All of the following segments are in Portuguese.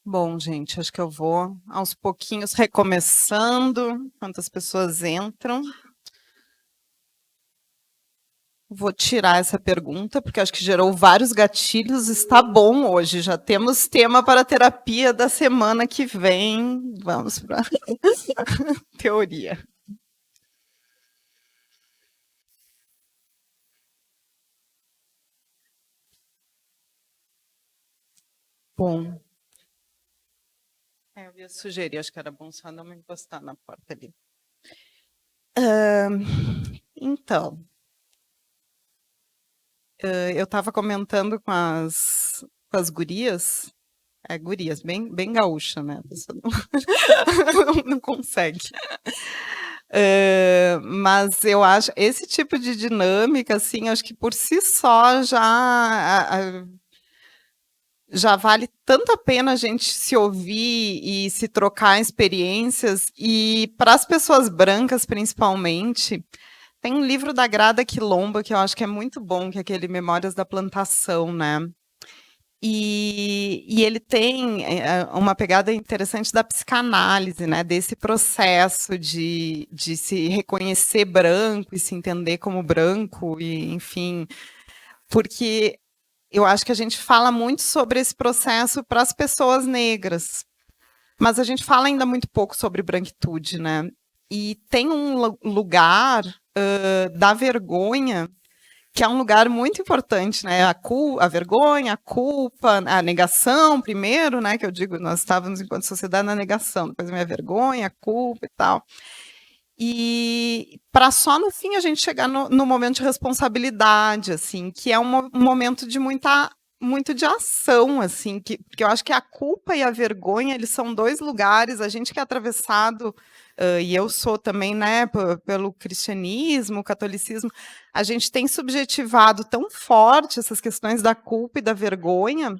Bom, gente, acho que eu vou aos pouquinhos recomeçando, enquanto as pessoas entram. Vou tirar essa pergunta, porque acho que gerou vários gatilhos. Está bom hoje, já temos tema para a terapia da semana que vem. Vamos para a teoria. Bom, eu ia sugerir, acho que era bom só não me encostar na porta ali. Então, eu estava comentando com as gurias, gurias, bem gaúcha, né? A pessoa não consegue. Mas eu acho esse tipo de dinâmica, assim, acho que por si só já vale tanto a pena a gente se ouvir e se trocar experiências. E para as pessoas brancas, principalmente, tem um livro da Grada Quilomba que eu acho que é muito bom, que é aquele Memórias da Plantação, né? E ele tem uma pegada interessante da psicanálise, né? Desse processo de se reconhecer branco e se entender como branco, e enfim, porque eu acho que a gente fala muito sobre esse processo para as pessoas negras, mas a gente fala ainda muito pouco sobre branquitude, né? E tem um lugar da vergonha que é um lugar muito importante, né? A vergonha, a culpa, a negação, primeiro, né? Que eu digo, nós estávamos enquanto sociedade na negação, depois vem a vergonha, a culpa e tal. E para só no fim a gente chegar no momento de responsabilidade, assim, que é um momento de muito de ação, assim, porque eu acho que a culpa e a vergonha, eles são dois lugares, a gente que é atravessado, e eu sou também, né, pelo cristianismo, catolicismo, a gente tem subjetivado tão forte essas questões da culpa e da vergonha,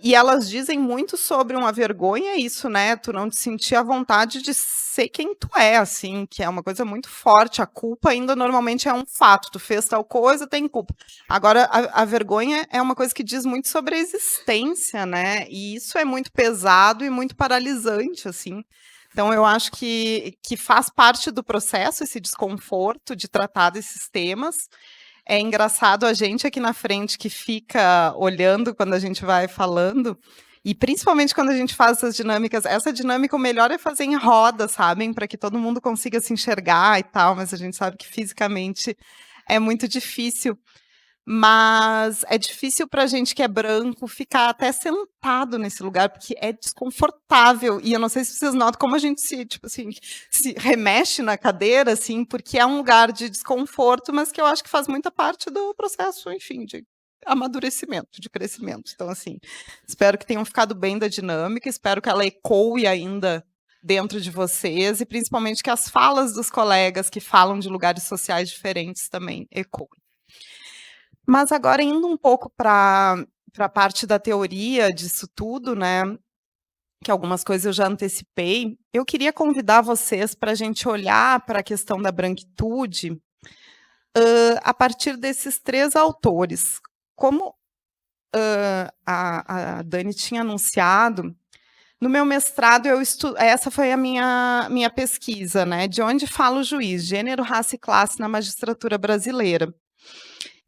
e elas dizem muito sobre uma vergonha, isso, né? Tu não te sentir à vontade de ser quem tu é, assim, que é uma coisa muito forte. A culpa ainda normalmente é um fato. Tu fez tal coisa, tem culpa. Agora, a vergonha é uma coisa que diz muito sobre a existência, né? E isso é muito pesado e muito paralisante, assim. Então, eu acho que faz parte do processo esse desconforto de tratar desses temas. É engraçado a gente aqui na frente que fica olhando quando a gente vai falando, e principalmente quando a gente faz essas dinâmicas. Essa dinâmica, o melhor é fazer em roda, sabem? Para que todo mundo consiga se enxergar e tal, mas a gente sabe que fisicamente é muito difícil. Mas é difícil para a gente que é branco ficar até sentado nesse lugar, porque é desconfortável. E eu não sei se vocês notam como a gente se, tipo assim, se remexe na cadeira, assim, porque é um lugar de desconforto, mas que eu acho que faz muita parte do processo, enfim, de amadurecimento, de crescimento. Então, assim, espero que tenham ficado bem da dinâmica, espero que ela ecoe ainda dentro de vocês, e principalmente que as falas dos colegas que falam de lugares sociais diferentes também ecoem. Mas agora indo um pouco para a parte da teoria disso tudo, né, que algumas coisas eu já antecipei, eu queria convidar vocês para a gente olhar para a questão da branquitude, a partir desses 3 autores. Como, a Dani tinha anunciado, no meu mestrado essa foi a minha pesquisa, né, de onde fala o juiz, gênero, raça e classe na magistratura brasileira.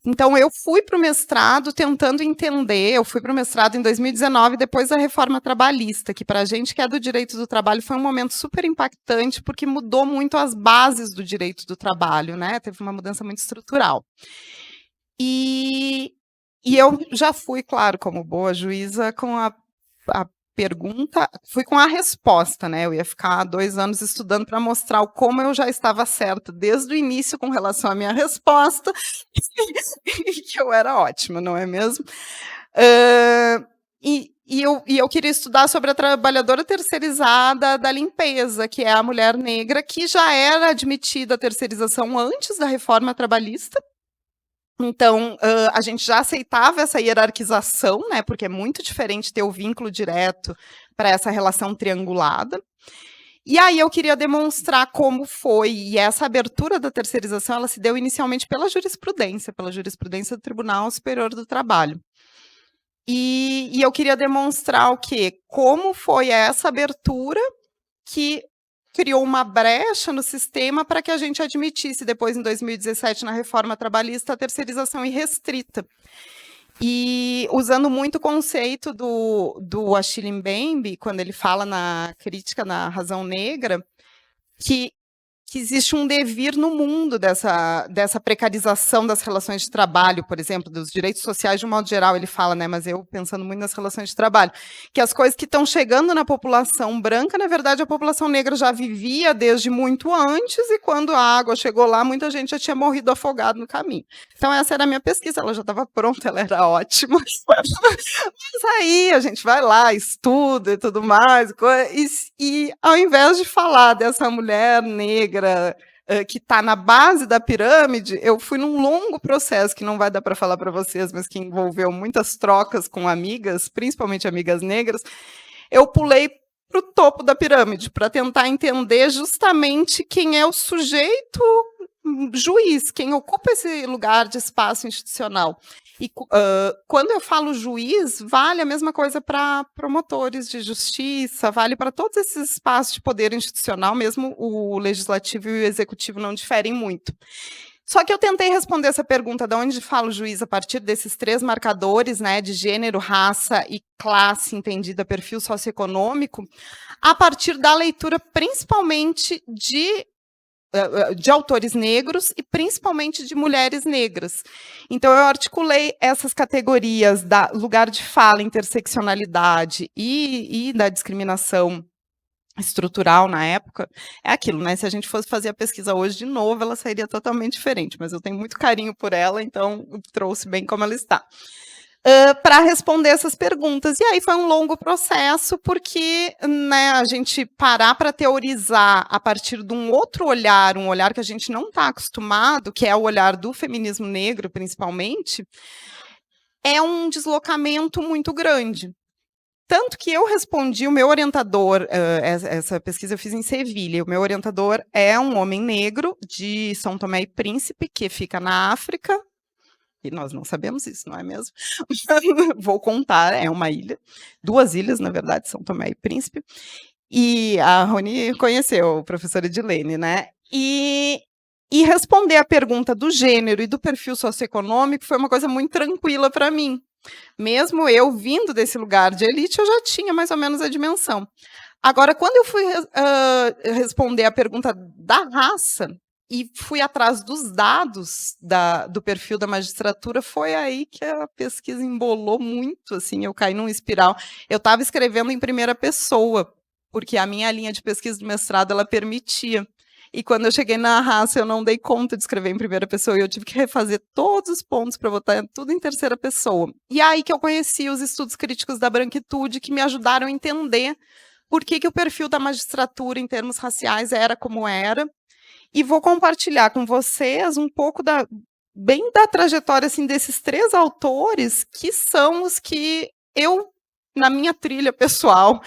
Então, eu fui para o mestrado tentando entender, eu fui para o mestrado em 2019, depois da reforma trabalhista, que para a gente que é do direito do trabalho foi um momento super impactante, porque mudou muito as bases do direito do trabalho, né? Teve uma mudança muito estrutural. E, e eu já fui, claro, como boa juíza, com a pergunta, fui com a resposta, né? Eu ia ficar 2 anos estudando para mostrar o como eu já estava certa desde o início com relação à minha resposta, e que eu era ótima, não é mesmo? E eu queria estudar sobre a trabalhadora terceirizada da limpeza, que é a mulher negra, que já era admitida a terceirização antes da reforma trabalhista. Então, a gente já aceitava essa hierarquização, né, porque é muito diferente ter o vínculo direto para essa relação triangulada. E aí eu queria demonstrar como foi, e essa abertura da terceirização, ela se deu inicialmente pela jurisprudência do Tribunal Superior do Trabalho. E eu queria demonstrar o quê? Como foi essa abertura que criou uma brecha no sistema para que a gente admitisse, depois, em 2017, na reforma trabalhista, a terceirização irrestrita. E usando muito o conceito do Achille Mbembe, quando ele fala na crítica na Razão Negra, que existe um devir no mundo dessa precarização das relações de trabalho, por exemplo, dos direitos sociais de um modo geral, ele fala, né, mas eu pensando muito nas relações de trabalho, que as coisas que estão chegando na população branca, na verdade, a população negra já vivia desde muito antes, e quando a água chegou lá, muita gente já tinha morrido afogado no caminho. Então, essa era a minha pesquisa, ela já estava pronta, ela era ótima. Mas aí a gente vai lá, estuda e tudo mais, e ao invés de falar dessa mulher negra que está na base da pirâmide, eu fui num longo processo que não vai dar para falar para vocês, mas que envolveu muitas trocas com amigas, principalmente amigas negras. Eu pulei para o topo da pirâmide para tentar entender justamente quem é o sujeito juiz, quem ocupa esse lugar de espaço institucional. E quando eu falo juiz, vale a mesma coisa para promotores de justiça, vale para todos esses espaços de poder institucional, mesmo o legislativo e o executivo não diferem muito. Só que eu tentei responder essa pergunta de onde fala o juiz a partir desses 3 marcadores, né, de gênero, raça e classe, entendida perfil socioeconômico, a partir da leitura principalmente de autores negros e principalmente de mulheres negras. Então, eu articulei essas categorias da lugar de fala, interseccionalidade e da discriminação estrutural na época. É aquilo, né? Se a gente fosse fazer a pesquisa hoje de novo, ela sairia totalmente diferente, mas eu tenho muito carinho por ela, então trouxe bem como ela está. Para responder essas perguntas. E aí foi um longo processo, porque, né, a gente parar para teorizar a partir de um outro olhar, um olhar que a gente não está acostumado, que é o olhar do feminismo negro, principalmente, é um deslocamento muito grande. Tanto que eu respondi, o meu orientador, essa pesquisa eu fiz em Sevilha, o meu orientador é um homem negro de São Tomé e Príncipe, que fica na África, e nós não sabemos isso, não é mesmo? Vou contar, é uma ilha, 2 ilhas, na verdade, São Tomé e Príncipe, e a Rony conheceu, a professora Edilene, né? E responder a pergunta do gênero e do perfil socioeconômico foi uma coisa muito tranquila para mim. Mesmo eu vindo desse lugar de elite, eu já tinha mais ou menos a dimensão. Agora, quando eu fui responder a pergunta da raça, e fui atrás dos dados do perfil da magistratura, foi aí que a pesquisa embolou muito, assim, eu caí num espiral. Eu estava escrevendo em primeira pessoa, porque a minha linha de pesquisa do mestrado, ela permitia. E quando eu cheguei na raça, eu não dei conta de escrever em primeira pessoa, e eu tive que refazer todos os pontos para botar tudo em terceira pessoa. E aí que eu conheci os estudos críticos da branquitude, que me ajudaram a entender por que o perfil da magistratura, em termos raciais, era como era, e vou compartilhar com vocês um pouco bem da trajetória assim, desses 3 autores, que são os que eu, na minha trilha pessoal,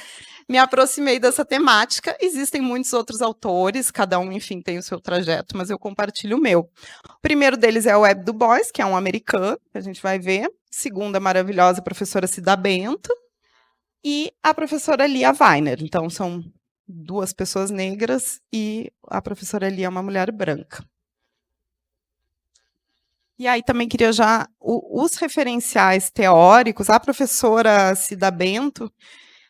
me aproximei dessa temática. Existem muitos outros autores, cada um, enfim, tem o seu trajeto, mas eu compartilho o meu. O primeiro deles é o Webb Du Bois, que é um americano, que a gente vai ver. O segundo, a maravilhosa professora Cida Bento. E a professora Lia Weiner. Então, são 2 pessoas negras e a professora Lia é uma mulher branca. E aí também queria já os referenciais teóricos. A professora Cida Bento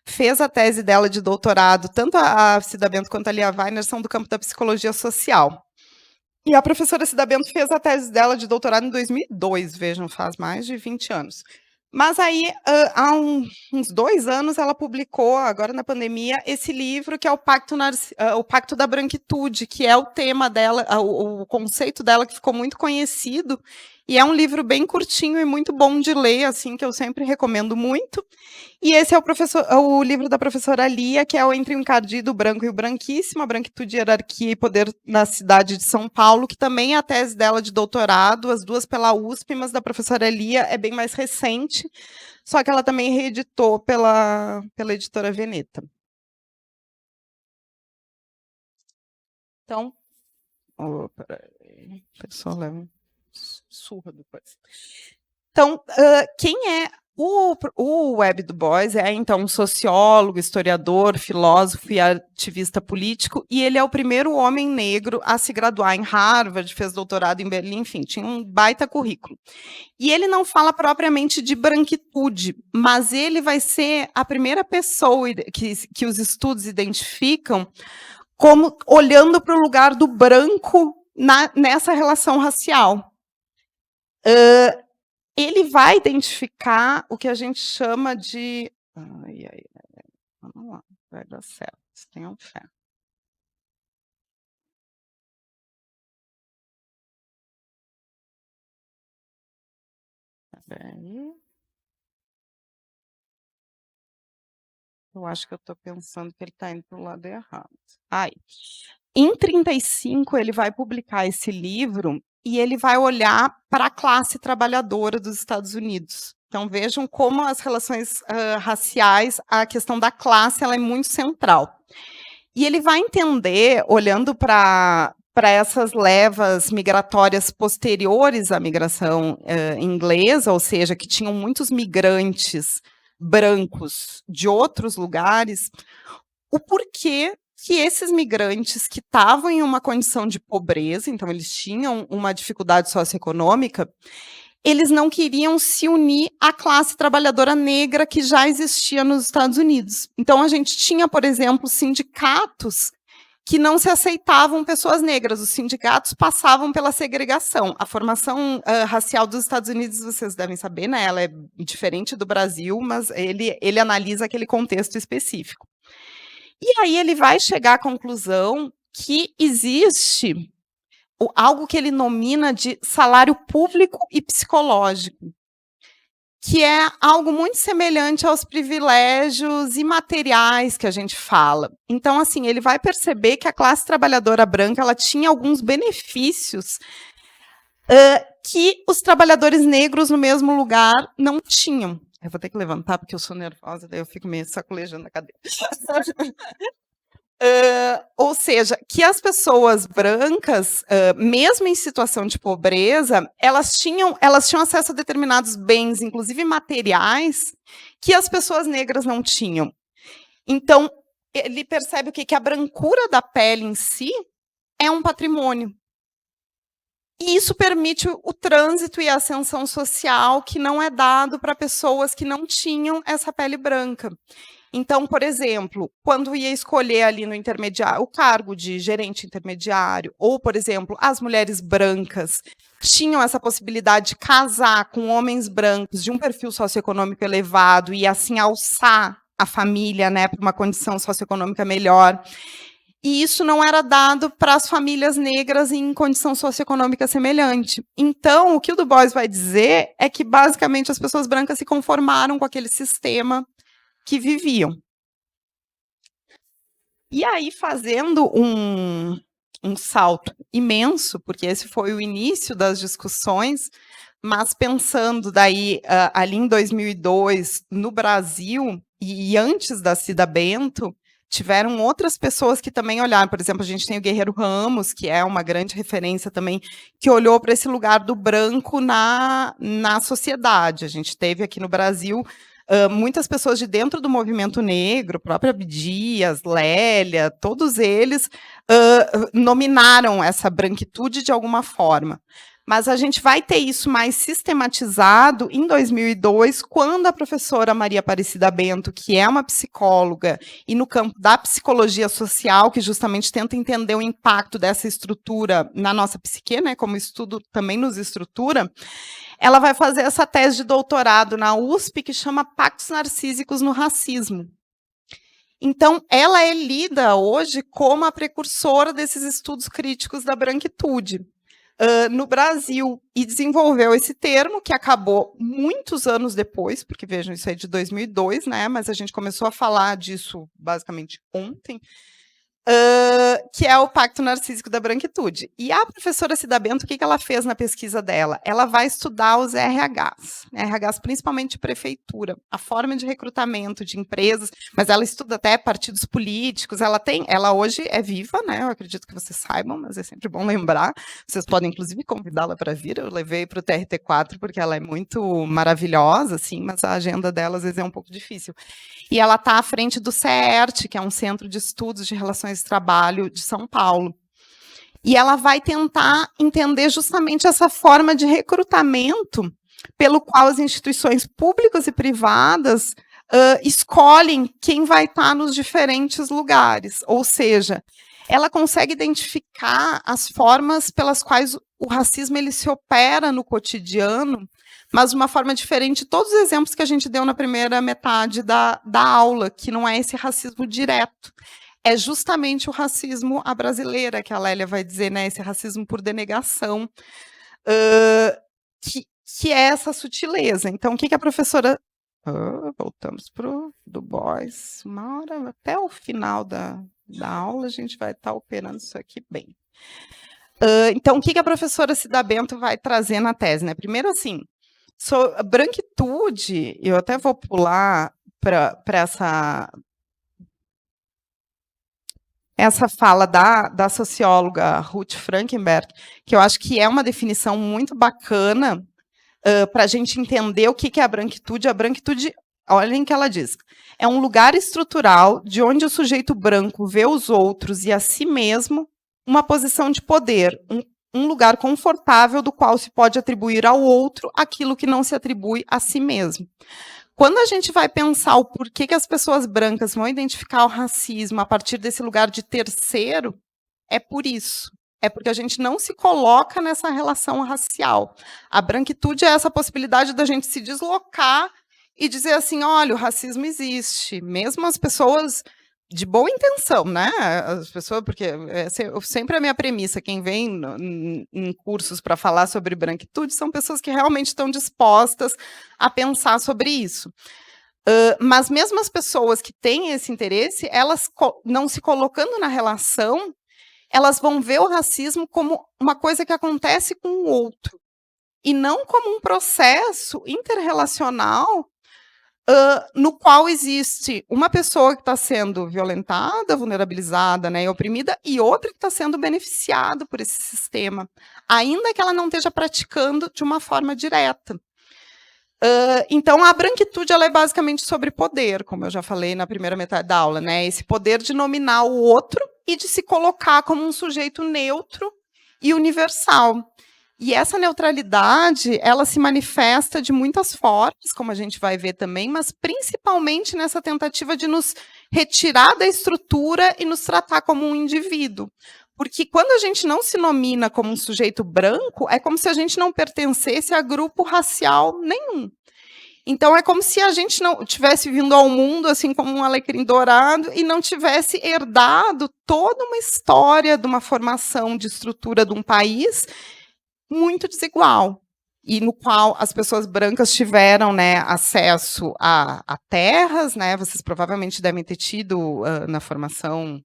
fez a tese dela de doutorado, tanto a Cida Bento quanto a Lia Weiner são do campo da psicologia social. E a professora Cida Bento fez a tese dela de doutorado em 2002, vejam, faz mais de 20 anos. Mas aí, há uns 2 anos, ela publicou, agora na pandemia, esse livro que é o Pacto da Branquitude, que é o tema dela, o conceito dela que ficou muito conhecido, e é um livro bem curtinho e muito bom de ler, assim, que eu sempre recomendo muito. E esse é o livro da professora Lia, que é o Entre o Encardido, o Branco e o Branquíssimo, a Branquitude, Hierarquia e Poder na Cidade de São Paulo, que também é a tese dela de doutorado, as 2 pela USP, mas da professora Lia é bem mais recente, só que ela também reeditou pela editora Veneta. Então, peraí, a pessoa leva surra depois. Então, quem é O Webb Du Bois é, então, um sociólogo, historiador, filósofo e ativista político, e ele é o primeiro homem negro a se graduar em Harvard, fez doutorado em Berlim, enfim, tinha um baita currículo. E ele não fala propriamente de branquitude, mas ele vai ser a primeira pessoa que os estudos identificam como olhando para o lugar do branco nessa relação racial. Ele vai identificar o que a gente chama de... Vamos lá, vai dar certo, tenham fé. Peraí. Eu acho que eu estou pensando que ele está indo para o lado errado. Aí. Em 1935, ele vai publicar esse livro e ele vai olhar para a classe trabalhadora dos Estados Unidos. Então, vejam como as relações raciais, a questão da classe, ela é muito central. E ele vai entender, olhando para essas levas migratórias posteriores à migração inglesa, ou seja, que tinham muitos migrantes brancos de outros lugares, o porquê que esses migrantes que estavam em uma condição de pobreza, então eles tinham uma dificuldade socioeconômica, eles não queriam se unir à classe trabalhadora negra que já existia nos Estados Unidos. Então, a gente tinha, por exemplo, sindicatos que não se aceitavam pessoas negras. Os sindicatos passavam pela segregação. A formação racial dos Estados Unidos, vocês devem saber, né? Ela é diferente do Brasil, mas ele analisa aquele contexto específico. E aí ele vai chegar à conclusão que existe algo que ele nomina de salário público e psicológico, que é algo muito semelhante aos privilégios imateriais que a gente fala. Então, assim, ele vai perceber que a classe trabalhadora branca ela tinha alguns benefícios que os trabalhadores negros no mesmo lugar não tinham. Eu vou ter que levantar porque eu sou nervosa, daí eu fico meio sacolejando a cadeira. Ou seja, que as pessoas brancas, mesmo em situação de pobreza, elas tinham acesso a determinados bens, inclusive materiais, que as pessoas negras não tinham. Então, ele percebe o quê? Que a brancura da pele em si é um patrimônio. E isso permite o trânsito e a ascensão social que não é dado para pessoas que não tinham essa pele branca. Então, por exemplo, quando ia escolher ali no intermediário o cargo de gerente intermediário, ou, por exemplo, as mulheres brancas tinham essa possibilidade de casar com homens brancos de um perfil socioeconômico elevado e assim alçar a família, né, para uma condição socioeconômica melhor. E isso não era dado para as famílias negras em condição socioeconômica semelhante. Então, o que o Du Bois vai dizer é que, basicamente, as pessoas brancas se conformaram com aquele sistema que viviam. E aí, fazendo um salto imenso, porque esse foi o início das discussões, mas pensando daí, ali em 2002, no Brasil, e antes da Cida Bento, tiveram outras pessoas que também olharam. Por exemplo, a gente tem o Guerreiro Ramos, que é uma grande referência também, que olhou para esse lugar do branco na sociedade. A gente teve aqui no Brasil muitas pessoas de dentro do movimento negro, própria Abdias, Lélia, todos eles nominaram essa branquitude de alguma forma. Mas a gente vai ter isso mais sistematizado em 2002, quando a professora Maria Aparecida Bento, que é uma psicóloga, e no campo da psicologia social, que justamente tenta entender o impacto dessa estrutura na nossa psique, né, como o estudo também nos estrutura, ela vai fazer essa tese de doutorado na USP, que chama Pactos Narcísicos no Racismo. Então, ela é lida hoje como a precursora desses estudos críticos da branquitude no Brasil, e desenvolveu esse termo, que acabou muitos anos depois, porque, vejam, isso é de 2002, né, mas a gente começou a falar disso basicamente ontem, que é o Pacto Narcísico da Branquitude. E a professora Cida Bento, o que ela fez na pesquisa dela? Ela vai estudar os RHs principalmente de prefeitura, a forma de recrutamento de empresas, mas ela estuda até partidos políticos, ela hoje é viva, né? Eu acredito que vocês saibam, mas é sempre bom lembrar. Vocês podem, inclusive, convidá-la para vir. Eu levei para o TRT4 porque ela é muito maravilhosa, assim, mas a agenda dela às vezes é um pouco difícil. E ela está à frente do CERT, que é um centro de estudos de relações de trabalho de São Paulo. E ela vai tentar entender justamente essa forma de recrutamento pelo qual as instituições públicas e privadas escolhem quem vai estar nos diferentes lugares. Ou seja, ela consegue identificar as formas pelas quais o racismo ele se opera no cotidiano, mas de uma forma diferente de todos os exemplos que a gente deu na primeira metade da aula, que não é esse racismo direto. É justamente o racismo à brasileira, que a Lélia vai dizer, né, esse racismo por denegação, que é essa sutileza. Então, o que a professora... voltamos para o Du Bois. Uma hora, até o final da aula, a gente vai estar operando isso aqui bem. Então, o que a professora Cida Bento vai trazer na tese? Né? Primeiro, assim, branquitude, eu até vou pular para essa fala da socióloga Ruth Frankenberg, que eu acho que é uma definição muito bacana para a gente entender o que é a branquitude. A branquitude, olhem o que ela diz, é um lugar estrutural de onde o sujeito branco vê os outros e a si mesmo uma posição de poder, um lugar confortável do qual se pode atribuir ao outro aquilo que não se atribui a si mesmo. Quando a gente vai pensar o porquê que as pessoas brancas vão identificar o racismo a partir desse lugar de terceiro, é por isso. É porque a gente não se coloca nessa relação racial. A branquitude é essa possibilidade da gente se deslocar e dizer assim, olha, o racismo existe. Mesmo as pessoas de boa intenção, né? As pessoas, porque sempre a minha premissa, quem vem em cursos para falar sobre branquitude são pessoas que realmente estão dispostas a pensar sobre isso. Mas mesmo as pessoas que têm esse interesse, elas não se colocando na relação, elas vão ver o racismo como uma coisa que acontece com o outro, e não como um processo interrelacional no qual existe uma pessoa que está sendo violentada, vulnerabilizada, né, e oprimida, e outra que está sendo beneficiada por esse sistema, ainda que ela não esteja praticando de uma forma direta. Então, a branquitude ela é basicamente sobre poder, como eu já falei na primeira metade da aula, né, esse poder de nominar o outro e de se colocar como um sujeito neutro e universal. E essa neutralidade, ela se manifesta de muitas formas, como a gente vai ver também, mas principalmente nessa tentativa de nos retirar da estrutura e nos tratar como um indivíduo. Porque quando a gente não se nomina como um sujeito branco, é como se a gente não pertencesse a grupo racial nenhum. Então, é como se a gente não tivesse vindo ao mundo assim como um alecrim dourado e não tivesse herdado toda uma história de uma formação de estrutura de um país muito desigual, e no qual as pessoas brancas tiveram, né, acesso a terras, né, vocês provavelmente devem ter tido na formação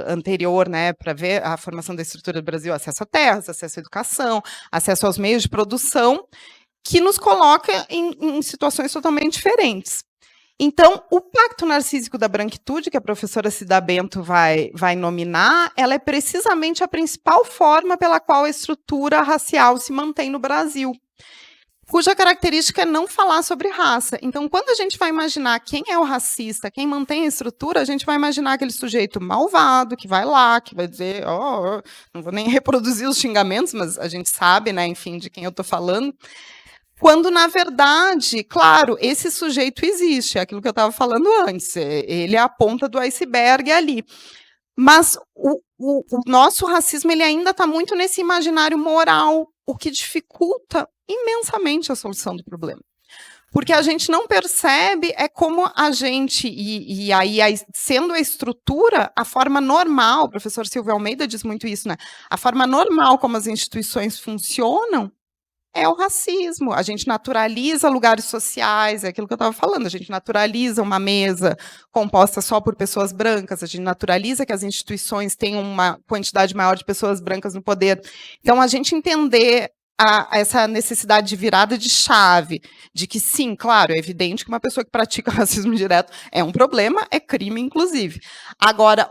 anterior, né, para ver a formação da estrutura do Brasil, acesso a terras, acesso à educação, acesso aos meios de produção, que nos coloca em situações totalmente diferentes. Então, o Pacto Narcísico da Branquitude, que a professora Cida Bento vai nominar, ela é precisamente a principal forma pela qual a estrutura racial se mantém no Brasil, cuja característica é não falar sobre raça. Então, quando a gente vai imaginar quem é o racista, quem mantém a estrutura, a gente vai imaginar aquele sujeito malvado, que vai lá, que vai dizer, não vou nem reproduzir os xingamentos, mas a gente sabe, né, enfim, de quem eu estou falando. Quando, na verdade, claro, esse sujeito existe, é aquilo que eu estava falando antes, ele é a ponta do iceberg ali. Mas o nosso racismo ele ainda está muito nesse imaginário moral, o que dificulta imensamente a solução do problema. Porque a gente não percebe como a gente, e aí sendo a estrutura, a forma normal, o professor Silvio Almeida diz muito isso, né? A forma normal como as instituições funcionam, é o racismo. A gente naturaliza lugares sociais, é aquilo que eu estava falando, a gente naturaliza uma mesa composta só por pessoas brancas, a gente naturaliza que as instituições tenham uma quantidade maior de pessoas brancas no poder. Então, a gente entender essa necessidade de virada de chave, de que sim, claro, é evidente que uma pessoa que pratica racismo direto é um problema, é crime, inclusive. Agora,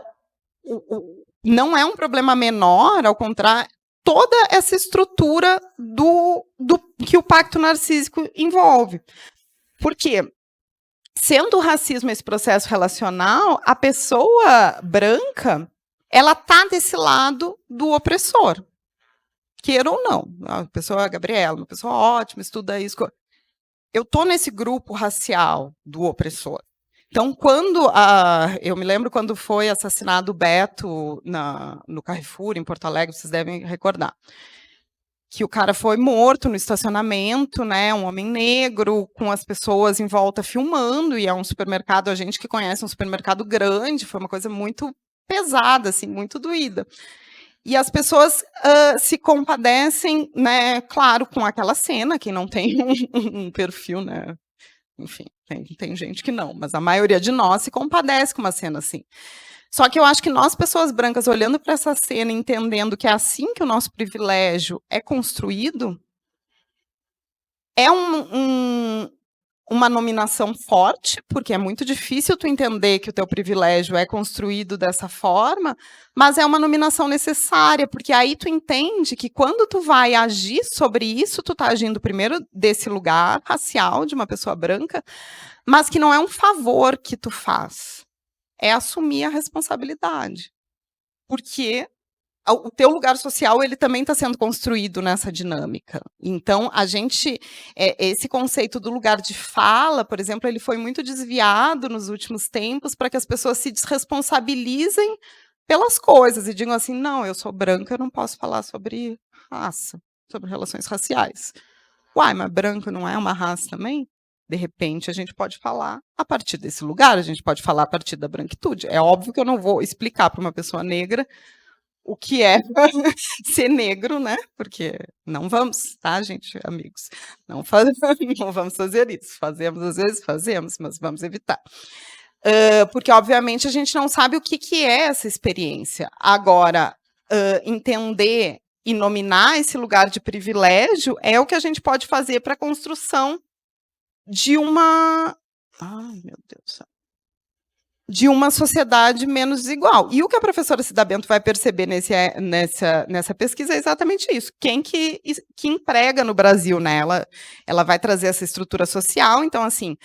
não é um problema menor, ao contrário, toda essa estrutura que o pacto narcísico envolve. Por quê? Sendo o racismo esse processo relacional, a pessoa branca, ela está desse lado do opressor. Queira ou não. A pessoa, a Gabriela, uma pessoa ótima, estuda isso. Eu estou nesse grupo racial do opressor. Então, eu me lembro quando foi assassinado o Beto no Carrefour, em Porto Alegre, vocês devem recordar, que o cara foi morto no estacionamento, né, um homem negro, com as pessoas em volta filmando, e é um supermercado, a gente que conhece um supermercado grande, foi uma coisa muito pesada, assim, muito doída. E as pessoas se compadecem, né, claro, com aquela cena, quem não tem um perfil, né, enfim, tem gente que não, mas a maioria de nós se compadece com uma cena assim. Só que eu acho que nós, pessoas brancas, olhando para essa cena, entendendo que é assim que o nosso privilégio é construído, é uma nominação forte, porque é muito difícil tu entender que o teu privilégio é construído dessa forma, mas é uma nominação necessária, porque aí tu entende que quando tu vai agir sobre isso, tu tá agindo primeiro desse lugar racial de uma pessoa branca, mas que não é um favor que tu faz, é assumir a responsabilidade. Porque o teu lugar social, ele também está sendo construído nessa dinâmica. Então, esse conceito do lugar de fala, por exemplo, ele foi muito desviado nos últimos tempos para que as pessoas se desresponsabilizem pelas coisas e digam assim, não, eu sou branca, eu não posso falar sobre raça, sobre relações raciais. Uai, mas branco não é uma raça também? De repente, a gente pode falar a partir desse lugar, a gente pode falar a partir da branquitude. É óbvio que eu não vou explicar para uma pessoa negra o que é ser negro, né? Porque não vamos, tá, gente, amigos? Não vamos fazer isso. Fazemos, às vezes, mas vamos evitar. Porque, obviamente, a gente não sabe o que é essa experiência. Agora, entender e nominar esse lugar de privilégio é o que a gente pode fazer para a construção de uma... Ai, meu Deus do céu. De uma sociedade menos desigual. E o que a professora Cida Bento vai perceber nessa pesquisa é exatamente isso. Quem que emprega no Brasil, né? Ela vai trazer essa estrutura social, então, assim,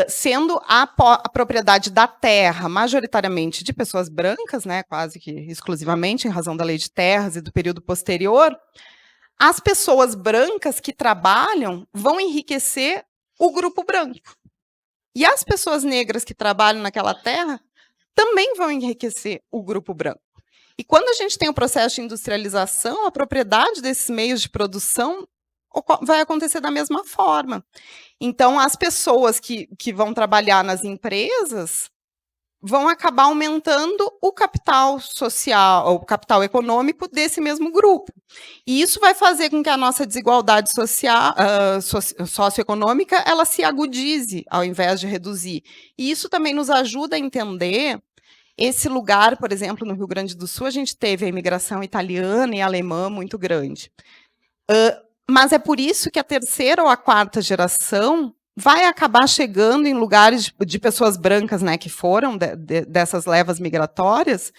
sendo a propriedade da terra majoritariamente de pessoas brancas, né, quase que exclusivamente em razão da lei de terras e do período posterior, as pessoas brancas que trabalham vão enriquecer o grupo branco. E as pessoas negras que trabalham naquela terra também vão enriquecer o grupo branco. E quando a gente tem o processo de industrialização, a propriedade desses meios de produção vai acontecer da mesma forma. Então, as pessoas que vão trabalhar nas empresas vão acabar aumentando o capital social, o capital econômico desse mesmo grupo. E isso vai fazer com que a nossa desigualdade social, socioeconômica, ela se agudize, ao invés de reduzir. E isso também nos ajuda a entender esse lugar, por exemplo, no Rio Grande do Sul, a gente teve a imigração italiana e alemã muito grande. Mas é por isso que a terceira ou a quarta geração vai acabar chegando em lugares de pessoas brancas, né, que foram dessas levas migratórias.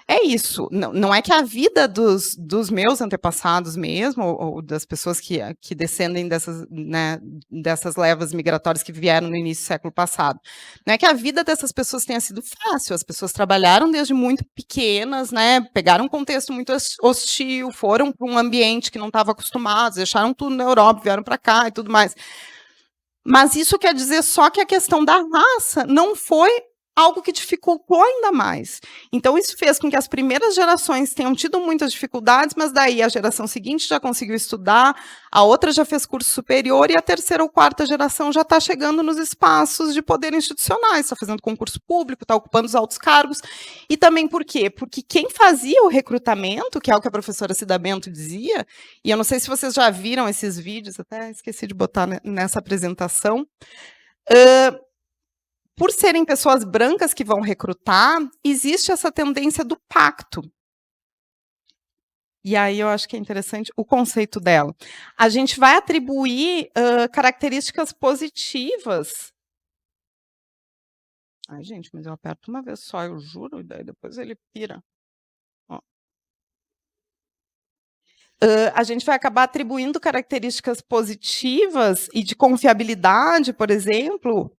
É isso, não é que a vida dos meus antepassados mesmo, ou das pessoas que descendem dessas levas migratórias que vieram no início do século passado, não é que a vida dessas pessoas tenha sido fácil, as pessoas trabalharam desde muito pequenas, né, pegaram um contexto muito hostil, foram para um ambiente que não estavam acostumados, deixaram tudo na Europa, vieram para cá e tudo mais. Mas isso quer dizer só que a questão da raça não foi algo que dificultou ainda mais. Então, isso fez com que as primeiras gerações tenham tido muitas dificuldades, mas daí a geração seguinte já conseguiu estudar, a outra já fez curso superior e a terceira ou quarta geração já está chegando nos espaços de poder institucionais, está fazendo concurso público, está ocupando os altos cargos. E também por quê? Porque quem fazia o recrutamento, que é o que a professora Cida Bento dizia, e eu não sei se vocês já viram esses vídeos, até esqueci de botar nessa apresentação, por serem pessoas brancas que vão recrutar, existe essa tendência do pacto. E aí eu acho que é interessante o conceito dela. A gente vai atribuir características positivas. Ai, gente, mas eu aperto uma vez só, eu juro, e daí depois ele pira. Ó. A gente vai acabar atribuindo características positivas e de confiabilidade, por exemplo,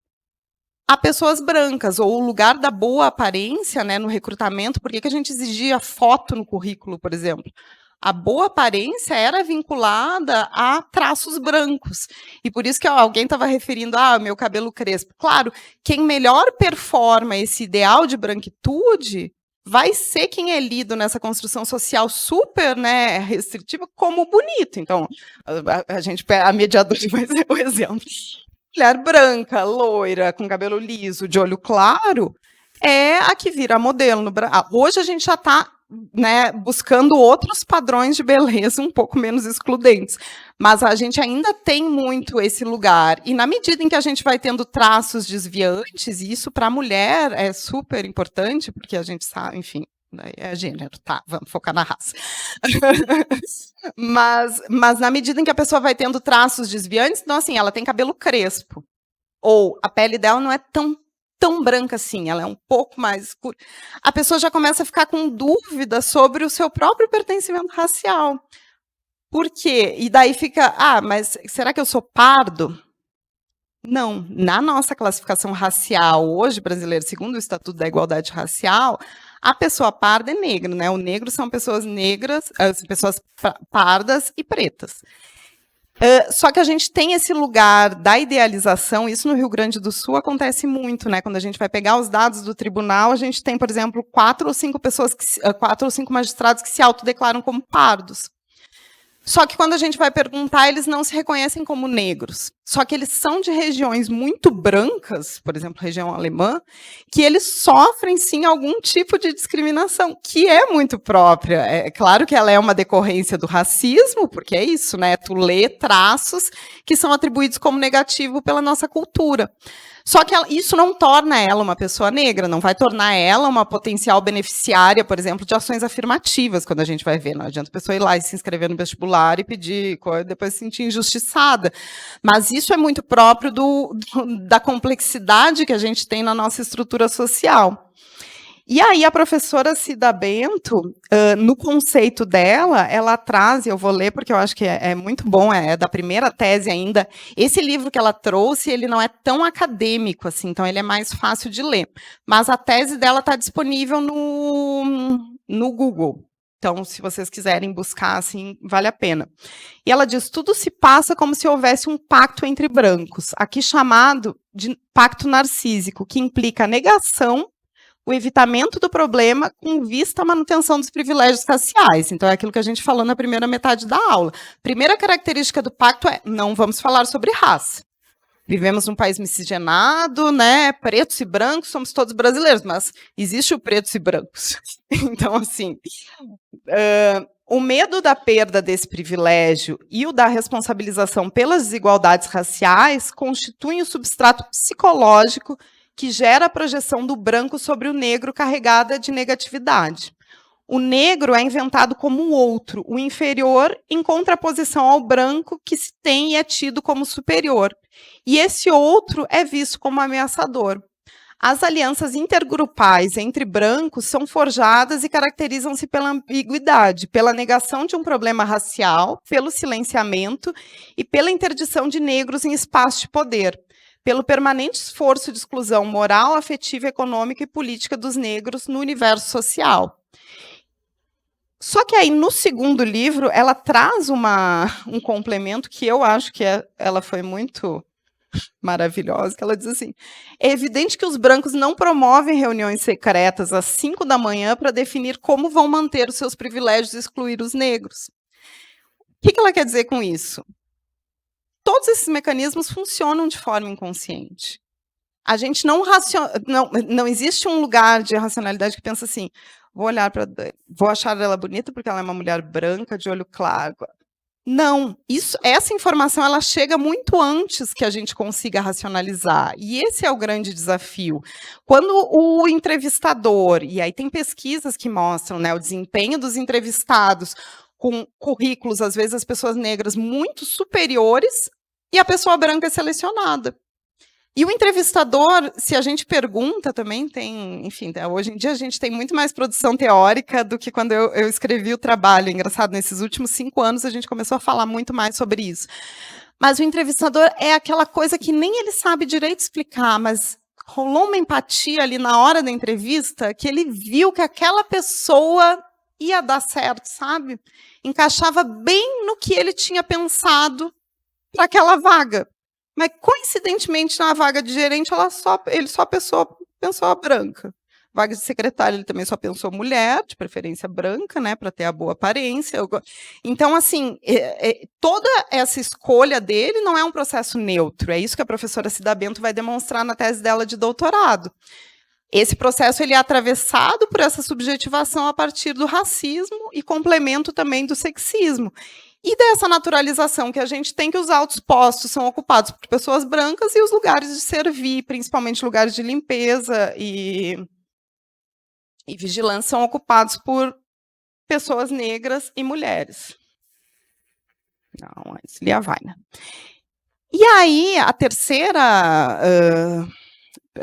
a pessoas brancas, ou o lugar da boa aparência, né, no recrutamento. Por que a gente exigia foto no currículo, por exemplo? A boa aparência era vinculada a traços brancos. E por isso que alguém estava referindo, meu cabelo crespo. Claro, quem melhor performa esse ideal de branquitude vai ser quem é lido nessa construção social super, né, restritiva como bonito. Então, a mediadora vai ser o exemplo. Mulher branca, loira, com cabelo liso, de olho claro, é a que vira modelo no Brasil. Hoje a gente já está, né, buscando outros padrões de beleza um pouco menos excludentes, mas a gente ainda tem muito esse lugar. E na medida em que a gente vai tendo traços desviantes, e isso para a mulher é super importante, porque a gente sabe, enfim, é gênero, tá, vamos focar na raça. mas na medida em que a pessoa vai tendo traços desviantes, então assim, ela tem cabelo crespo, ou a pele dela não é tão branca assim, ela é um pouco mais escura, a pessoa já começa a ficar com dúvida sobre o seu próprio pertencimento racial. Por quê? E daí fica, mas será que eu sou pardo? Não, na nossa classificação racial, hoje, brasileira, segundo o Estatuto da Igualdade Racial, a pessoa parda é negra, né? O negro são pessoas negras, pessoas pardas e pretas. Só que a gente tem esse lugar da idealização, isso no Rio Grande do Sul acontece muito, né? Quando a gente vai pegar os dados do tribunal, a gente tem, por exemplo, 4 ou 5 magistrados que se autodeclaram como pardos. Só que quando a gente vai perguntar, eles não se reconhecem como negros. Só que eles são de regiões muito brancas, por exemplo, região alemã, que eles sofrem, sim, algum tipo de discriminação, que é muito própria. É claro que ela é uma decorrência do racismo, porque é isso, né? Tu lê traços que são atribuídos como negativo pela nossa cultura. Só que isso não torna ela uma pessoa negra, não vai tornar ela uma potencial beneficiária, por exemplo, de ações afirmativas, quando a gente vai ver. Não adianta a pessoa ir lá e se inscrever no vestibular e pedir, depois se sentir injustiçada. Mas isso é muito próprio da complexidade que a gente tem na nossa estrutura social. E aí a professora Cida Bento, no conceito dela, ela traz, e eu vou ler porque eu acho que é muito bom, é da primeira tese ainda. Esse livro que ela trouxe, ele não é tão acadêmico, assim, então ele é mais fácil de ler. Mas a tese dela está disponível no Google. Então, se vocês quiserem buscar, assim, vale a pena. E ela diz, tudo se passa como se houvesse um pacto entre brancos, aqui chamado de pacto narcísico, que implica a negação, o evitamento do problema com vista à manutenção dos privilégios raciais. Então, é aquilo que a gente falou na primeira metade da aula. Primeira característica do pacto é, não vamos falar sobre raça. Vivemos num país miscigenado, né? Pretos e brancos, somos todos brasileiros, mas existe o pretos e brancos. Então, assim, o medo da perda desse privilégio e o da responsabilização pelas desigualdades raciais constituem o substrato psicológico que gera a projeção do branco sobre o negro carregada de negatividade. O negro é inventado como o outro, o inferior, em contraposição ao branco, que se tem e é tido como superior. E esse outro é visto como ameaçador. As alianças intergrupais entre brancos são forjadas e caracterizam-se pela ambiguidade, pela negação de um problema racial, pelo silenciamento e pela interdição de negros em espaços de poder, pelo permanente esforço de exclusão moral, afetiva, econômica e política dos negros no universo social. Só que aí, no segundo livro, ela traz um complemento que eu acho que ela foi muito maravilhosa, que ela diz assim: é evidente que os brancos não promovem reuniões secretas às 5 da manhã para definir como vão manter os seus privilégios e excluir os negros. O que ela quer dizer com isso? Todos esses mecanismos funcionam de forma inconsciente. A gente não existe um lugar de racionalidade que pensa assim: vou olhar para Dani, vou achar ela bonita porque ela é uma mulher branca de olho claro. Não, essa informação ela chega muito antes que a gente consiga racionalizar. E esse é o grande desafio. Quando o entrevistador, e aí tem pesquisas que mostram, né, o desempenho dos entrevistados com currículos, às vezes as pessoas negras muito superiores, e a pessoa branca é selecionada. E o entrevistador, se a gente pergunta também, enfim, hoje em dia a gente tem muito mais produção teórica do que quando eu escrevi o trabalho. Engraçado, nesses últimos 5 anos a gente começou a falar muito mais sobre isso. Mas o entrevistador é aquela coisa que nem ele sabe direito explicar, mas rolou uma empatia ali na hora da entrevista que ele viu que aquela pessoa ia dar certo, sabe? Encaixava bem no que ele tinha pensado para aquela vaga. Mas, coincidentemente, na vaga de gerente, ele só pensou pessoa branca. Vaga de secretária, ele também só pensou mulher, de preferência branca, né, para ter a boa aparência. Então, assim, toda essa escolha dele não é um processo neutro. É isso que a professora Cida Bento vai demonstrar na tese dela de doutorado. Esse processo ele é atravessado por essa subjetivação a partir do racismo e complemento também do sexismo. E dessa naturalização que a gente tem, que os altos postos são ocupados por pessoas brancas e os lugares de servir, principalmente lugares de limpeza e vigilância, são ocupados por pessoas negras e mulheres. Não, antes Lia vai, né? E aí, a terceira,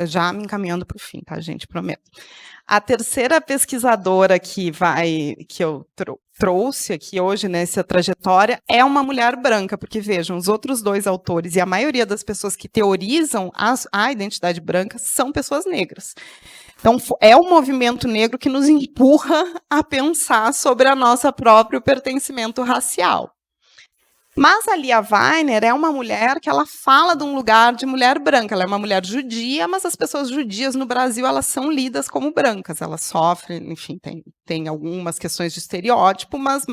já me encaminhando para o fim, tá, gente? Prometo. A terceira pesquisadora que eu trouxe aqui hoje nessa trajetória é uma mulher branca, porque vejam, os outros 2 autores e a maioria das pessoas que teorizam a identidade branca são pessoas negras. Então, é o movimento negro que nos empurra a pensar sobre a nossa próprio pertencimento racial. Mas a Lia Weiner é uma mulher que ela fala de um lugar de mulher branca. Ela é uma mulher judia, mas as pessoas judias no Brasil elas são lidas como brancas. Elas sofrem, enfim, tem algumas questões de estereótipo, mas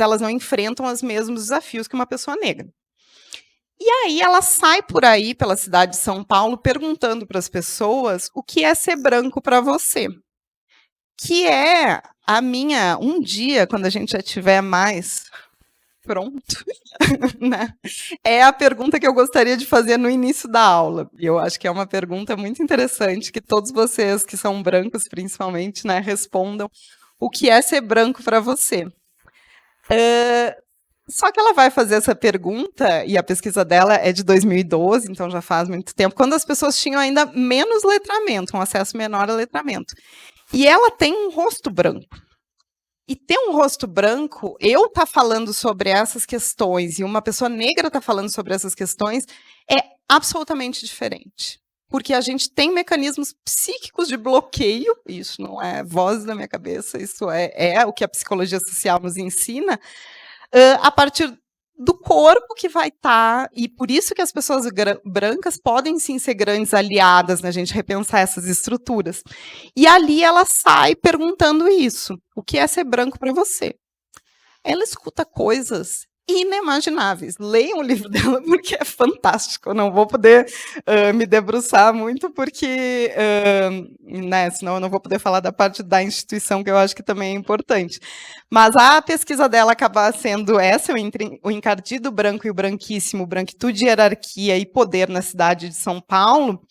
elas não enfrentam os mesmos desafios que uma pessoa negra. E aí ela sai por aí, pela cidade de São Paulo, perguntando para as pessoas o que é ser branco para você. Que é um dia, quando a gente já tiver mais pronto, né? É a pergunta que eu gostaria de fazer no início da aula. E eu acho que é uma pergunta muito interessante que todos vocês que são brancos, principalmente, né, respondam o que é ser branco para você. Só que ela vai fazer essa pergunta, e a pesquisa dela é de 2012, então já faz muito tempo, quando as pessoas tinham ainda menos letramento, um acesso menor a letramento. E ela tem um rosto branco. E ter um rosto branco, eu estar falando sobre essas questões e uma pessoa negra estar falando sobre essas questões é absolutamente diferente. Porque a gente tem mecanismos psíquicos de bloqueio, isso não é voz da minha cabeça, isso é o que a psicologia social nos ensina, a partir do corpo que vai estar, e por isso que as pessoas brancas podem sim ser grandes aliadas na gente repensar essas estruturas. E ali ela sai perguntando isso, o que é ser branco para você? Ela escuta coisas inimagináveis. Leiam o livro dela porque é fantástico. Eu não vou poder me debruçar muito porque, né, senão eu não vou poder falar da parte da instituição que eu acho que também é importante. Mas a pesquisa dela acaba sendo essa, o encardido branco e o branquíssimo, branquitude, hierarquia e poder na cidade de São Paulo.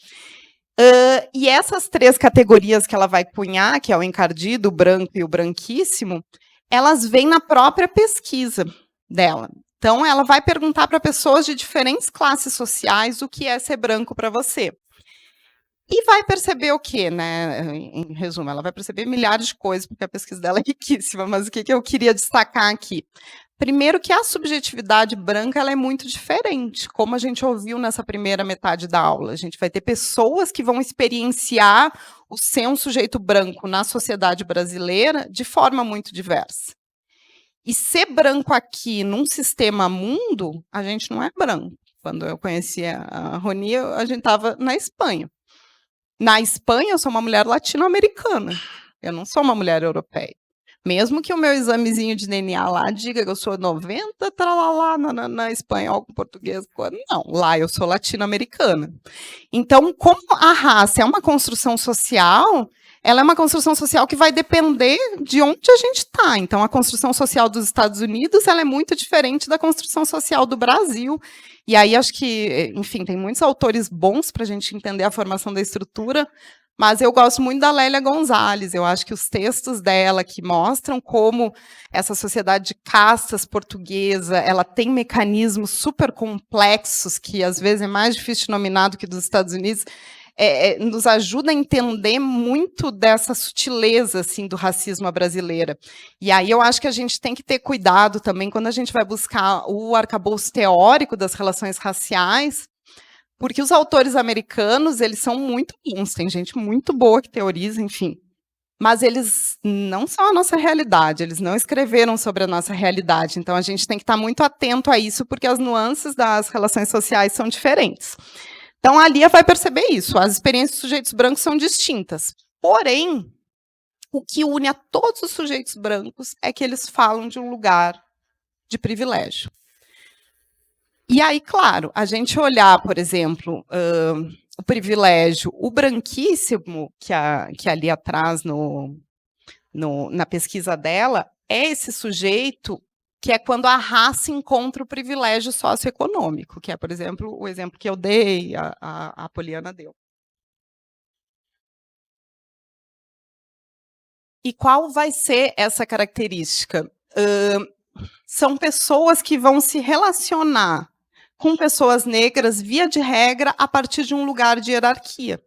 E essas 3 categorias que ela vai cunhar, que é o encardido, o branco e o branquíssimo, elas vêm na própria pesquisa dela. Então, ela vai perguntar para pessoas de diferentes classes sociais o que é ser branco para você. E vai perceber o quê, né? Em resumo, ela vai perceber milhares de coisas, porque a pesquisa dela é riquíssima, mas o que eu queria destacar aqui? Primeiro que a subjetividade branca ela é muito diferente, como a gente ouviu nessa primeira metade da aula. A gente vai ter pessoas que vão experienciar o ser um sujeito branco na sociedade brasileira de forma muito diversa. E ser branco aqui num sistema mundo, a gente não é branco. Quando eu conheci a Roni, a gente estava na Espanha. Na Espanha, eu sou uma mulher latino-americana, eu não sou uma mulher europeia. Mesmo que o meu examezinho de DNA lá diga que eu sou 90 tralalá na espanhol com português, não, lá eu sou latino-americana. Então, como a raça é uma construção social, ela é uma construção social que vai depender de onde a gente está. Então, a construção social dos Estados Unidos ela é muito diferente da construção social do Brasil. E aí, acho que, enfim, tem muitos autores bons para a gente entender a formação da estrutura, mas eu gosto muito da Lélia Gonzalez. Eu acho que os textos dela que mostram como essa sociedade de castas portuguesa, ela tem mecanismos super complexos que às vezes é mais difícil de nominar do que dos Estados Unidos, nos ajuda a entender muito dessa sutileza assim do racismo brasileira. E aí eu acho que a gente tem que ter cuidado também quando a gente vai buscar o arcabouço teórico das relações raciais, porque os autores americanos, eles são muito bons, tem gente muito boa que teoriza, enfim. Mas eles não são a nossa realidade, eles não escreveram sobre a nossa realidade. Então, a gente tem que estar muito atento a isso, porque as nuances das relações sociais são diferentes. Então, a Lia vai perceber isso, as experiências dos sujeitos brancos são distintas. Porém, o que une a todos os sujeitos brancos é que eles falam de um lugar de privilégio. E aí, claro, a gente olhar, por exemplo, o privilégio, o branquíssimo que a Lia traz na pesquisa dela, é esse sujeito que é quando a raça encontra o privilégio socioeconômico, que é, por exemplo, o exemplo que eu dei, a Poliana deu. E qual vai ser essa característica? São pessoas que vão se relacionar com pessoas negras, via de regra, a partir de um lugar de hierarquia.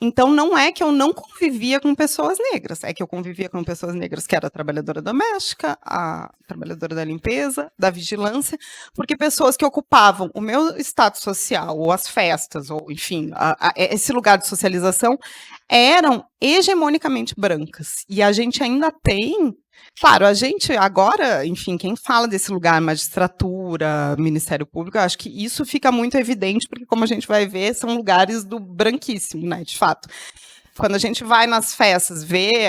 Então, não é que eu não convivia com pessoas negras, é que eu convivia com pessoas negras que era a trabalhadora doméstica, a trabalhadora da limpeza, da vigilância, porque pessoas que ocupavam o meu status social, ou as festas, ou, enfim, esse lugar de socialização, eram hegemonicamente brancas. E a gente ainda tem. Claro, a gente agora, enfim, quem fala desse lugar, magistratura, Ministério Público, eu acho que isso fica muito evidente, porque como a gente vai ver, são lugares do branquíssimo, né, de fato. Quando a gente vai nas festas, vê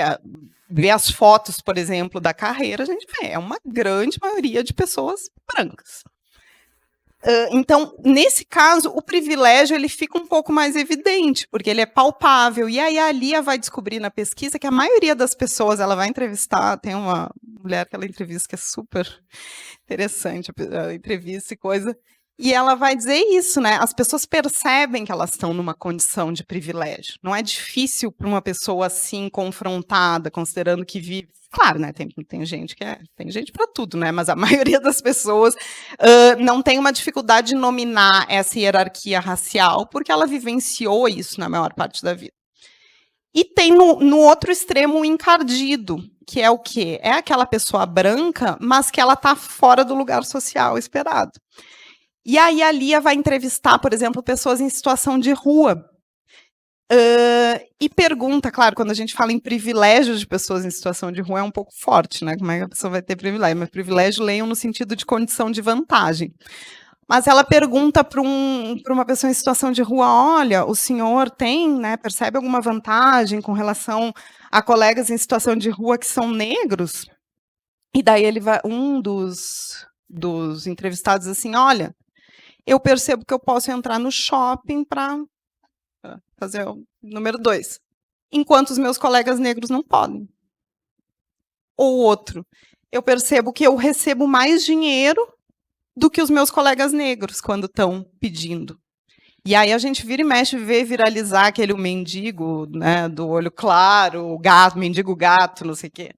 as fotos, por exemplo, da carreira, a gente vê, é uma grande maioria de pessoas brancas. Então, nesse caso, o privilégio ele fica um pouco mais evidente, porque ele é palpável. E aí a Lia vai descobrir na pesquisa que a maioria das pessoas, ela vai entrevistar, tem uma mulher que ela entrevista que é super interessante, a entrevista e coisa, e ela vai dizer isso, né? As pessoas percebem que elas estão numa condição de privilégio. Não é difícil para uma pessoa assim, confrontada, considerando que vive. Claro, né? Tem gente tem gente para tudo, né? Mas a maioria das pessoas não tem uma dificuldade de nominar essa hierarquia racial, porque ela vivenciou isso na maior parte da vida. E tem no outro extremo o encardido, que é o quê? É aquela pessoa branca, mas que ela está fora do lugar social esperado. E aí a Lia vai entrevistar, por exemplo, pessoas em situação de rua. E pergunta, claro, quando a gente fala em privilégio de pessoas em situação de rua, é um pouco forte, né? Como é que a pessoa vai ter privilégio? Mas privilégio leiam no sentido de condição de vantagem. Mas ela pergunta para uma pessoa em situação de rua, olha, o senhor tem, né, percebe alguma vantagem com relação a colegas em situação de rua que são negros? E daí um dos entrevistados assim, olha, eu percebo que eu posso entrar no shopping para fazer o número 2, enquanto os meus colegas negros não podem. Ou outro, eu percebo que eu recebo mais dinheiro do que os meus colegas negros quando estão pedindo. E aí a gente vira e mexe, vê viralizar aquele mendigo, né, do olho claro, o gato, mendigo gato, não sei o quê.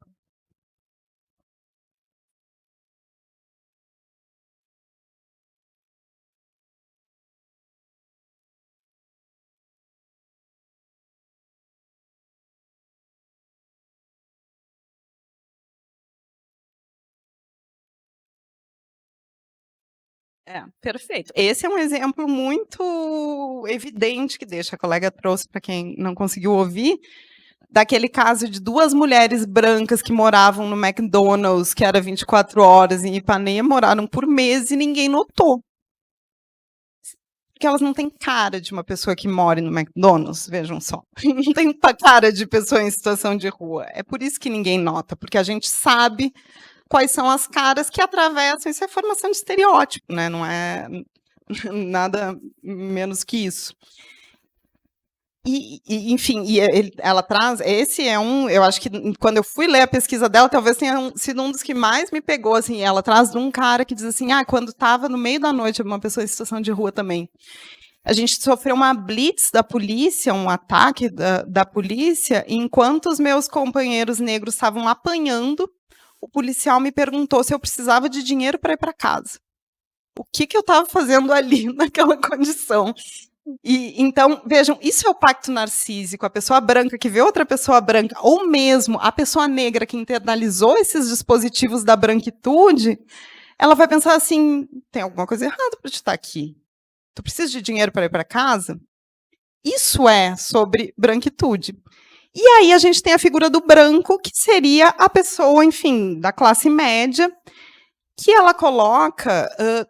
Perfeito. Esse é um exemplo muito evidente que deixa, a colega trouxe para quem não conseguiu ouvir, daquele caso de 2 mulheres brancas que moravam no McDonald's, que era 24 horas em Ipanema, moraram por meses e ninguém notou. Porque elas não têm cara de uma pessoa que mora no McDonald's, vejam só. Não tem cara de pessoa em situação de rua. É por isso que ninguém nota, porque a gente sabe quais são as caras que atravessam. Isso é formação de estereótipo, né? Não é nada menos que isso. Enfim, ela traz, esse é eu acho que quando eu fui ler a pesquisa dela, talvez tenha sido um dos que mais me pegou, assim, ela traz de um cara que diz assim, quando estava no meio da noite, uma pessoa em situação de rua também, a gente sofreu uma blitz da polícia, um ataque da polícia, e enquanto os meus companheiros negros estavam apanhando, o policial me perguntou se eu precisava de dinheiro para ir para casa. O que eu estava fazendo ali naquela condição? Então, vejam, isso é o pacto narcísico, a pessoa branca que vê outra pessoa branca, ou mesmo a pessoa negra que internalizou esses dispositivos da branquitude, ela vai pensar assim, tem alguma coisa errada para te estar aqui. Tu precisa de dinheiro para ir para casa? Isso é sobre branquitude. E aí a gente tem a figura do branco, que seria a pessoa, enfim, da classe média, que ela coloca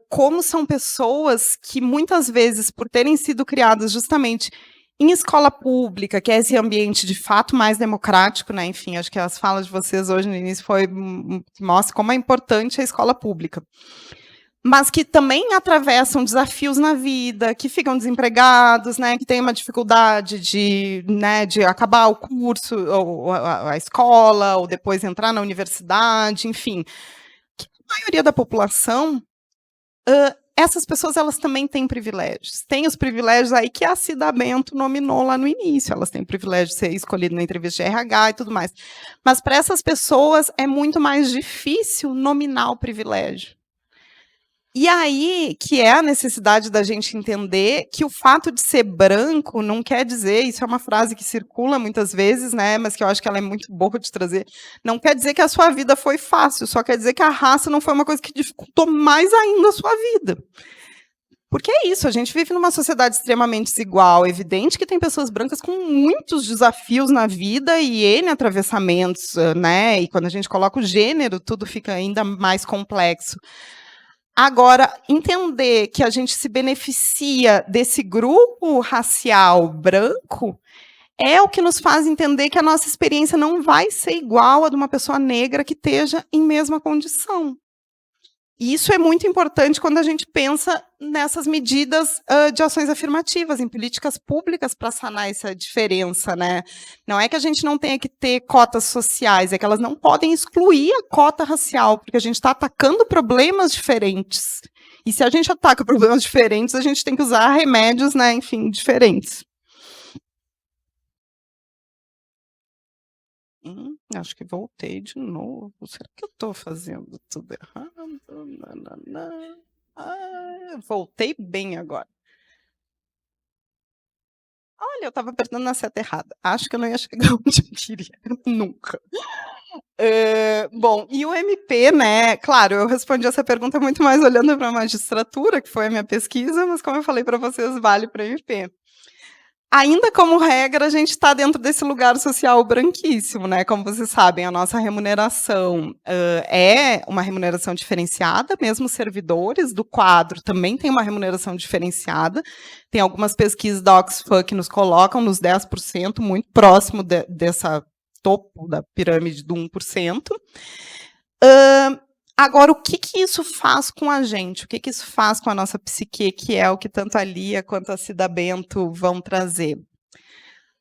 como são pessoas que, muitas vezes, por terem sido criadas justamente em escola pública, que é esse ambiente de fato mais democrático, né? Enfim, acho que as falas de vocês hoje no início mostra como é importante a escola pública. Mas que também atravessam desafios na vida, que ficam desempregados, né, que têm uma dificuldade de acabar o curso, ou a escola, ou depois entrar na universidade, enfim. A maioria da população, essas pessoas elas também têm privilégios. Tem os privilégios aí que a Cida Bento nominou lá no início. Elas têm o privilégio de ser escolhidas na entrevista de RH e tudo mais. Mas para essas pessoas é muito mais difícil nominar o privilégio. E aí que é a necessidade da gente entender que o fato de ser branco não quer dizer, isso é uma frase que circula muitas vezes, né, mas que eu acho que ela é muito boa de trazer, não quer dizer que a sua vida foi fácil, só quer dizer que a raça não foi uma coisa que dificultou mais ainda a sua vida. Porque é isso, a gente vive numa sociedade extremamente desigual, é evidente que tem pessoas brancas com muitos desafios na vida e N atravessamentos, né, e quando a gente coloca o gênero, tudo fica ainda mais complexo. Agora, entender que a gente se beneficia desse grupo racial branco é o que nos faz entender que a nossa experiência não vai ser igual a de uma pessoa negra que esteja em mesma condição. E isso é muito importante quando a gente pensa nessas medidas de ações afirmativas, em políticas públicas para sanar essa diferença, né? Não é que a gente não tenha que ter cotas sociais, é que elas não podem excluir a cota racial, porque a gente está atacando problemas diferentes. E se a gente ataca problemas diferentes, a gente tem que usar remédios, né, enfim, diferentes. Acho que voltei de novo. Será que eu estou fazendo tudo errado? Voltei bem agora. Olha, eu estava apertando na seta errada. Acho que eu não ia chegar onde eu queria, nunca. Bom, e o MP, né? Claro, eu respondi essa pergunta muito mais olhando para a magistratura, que foi a minha pesquisa, mas como eu falei para vocês, vale para o MP. Ainda como regra, a gente está dentro desse lugar social branquíssimo, né? Como vocês sabem, a nossa remuneração é uma remuneração diferenciada, mesmo os servidores do quadro também têm uma remuneração diferenciada. Tem algumas pesquisas da Oxfam que nos colocam nos 10%, muito próximo dessa topo da pirâmide do 1%. Agora, o que isso faz com a gente? O que isso faz com a nossa psique, que é o que tanto a Lia quanto a Cida Bento vão trazer?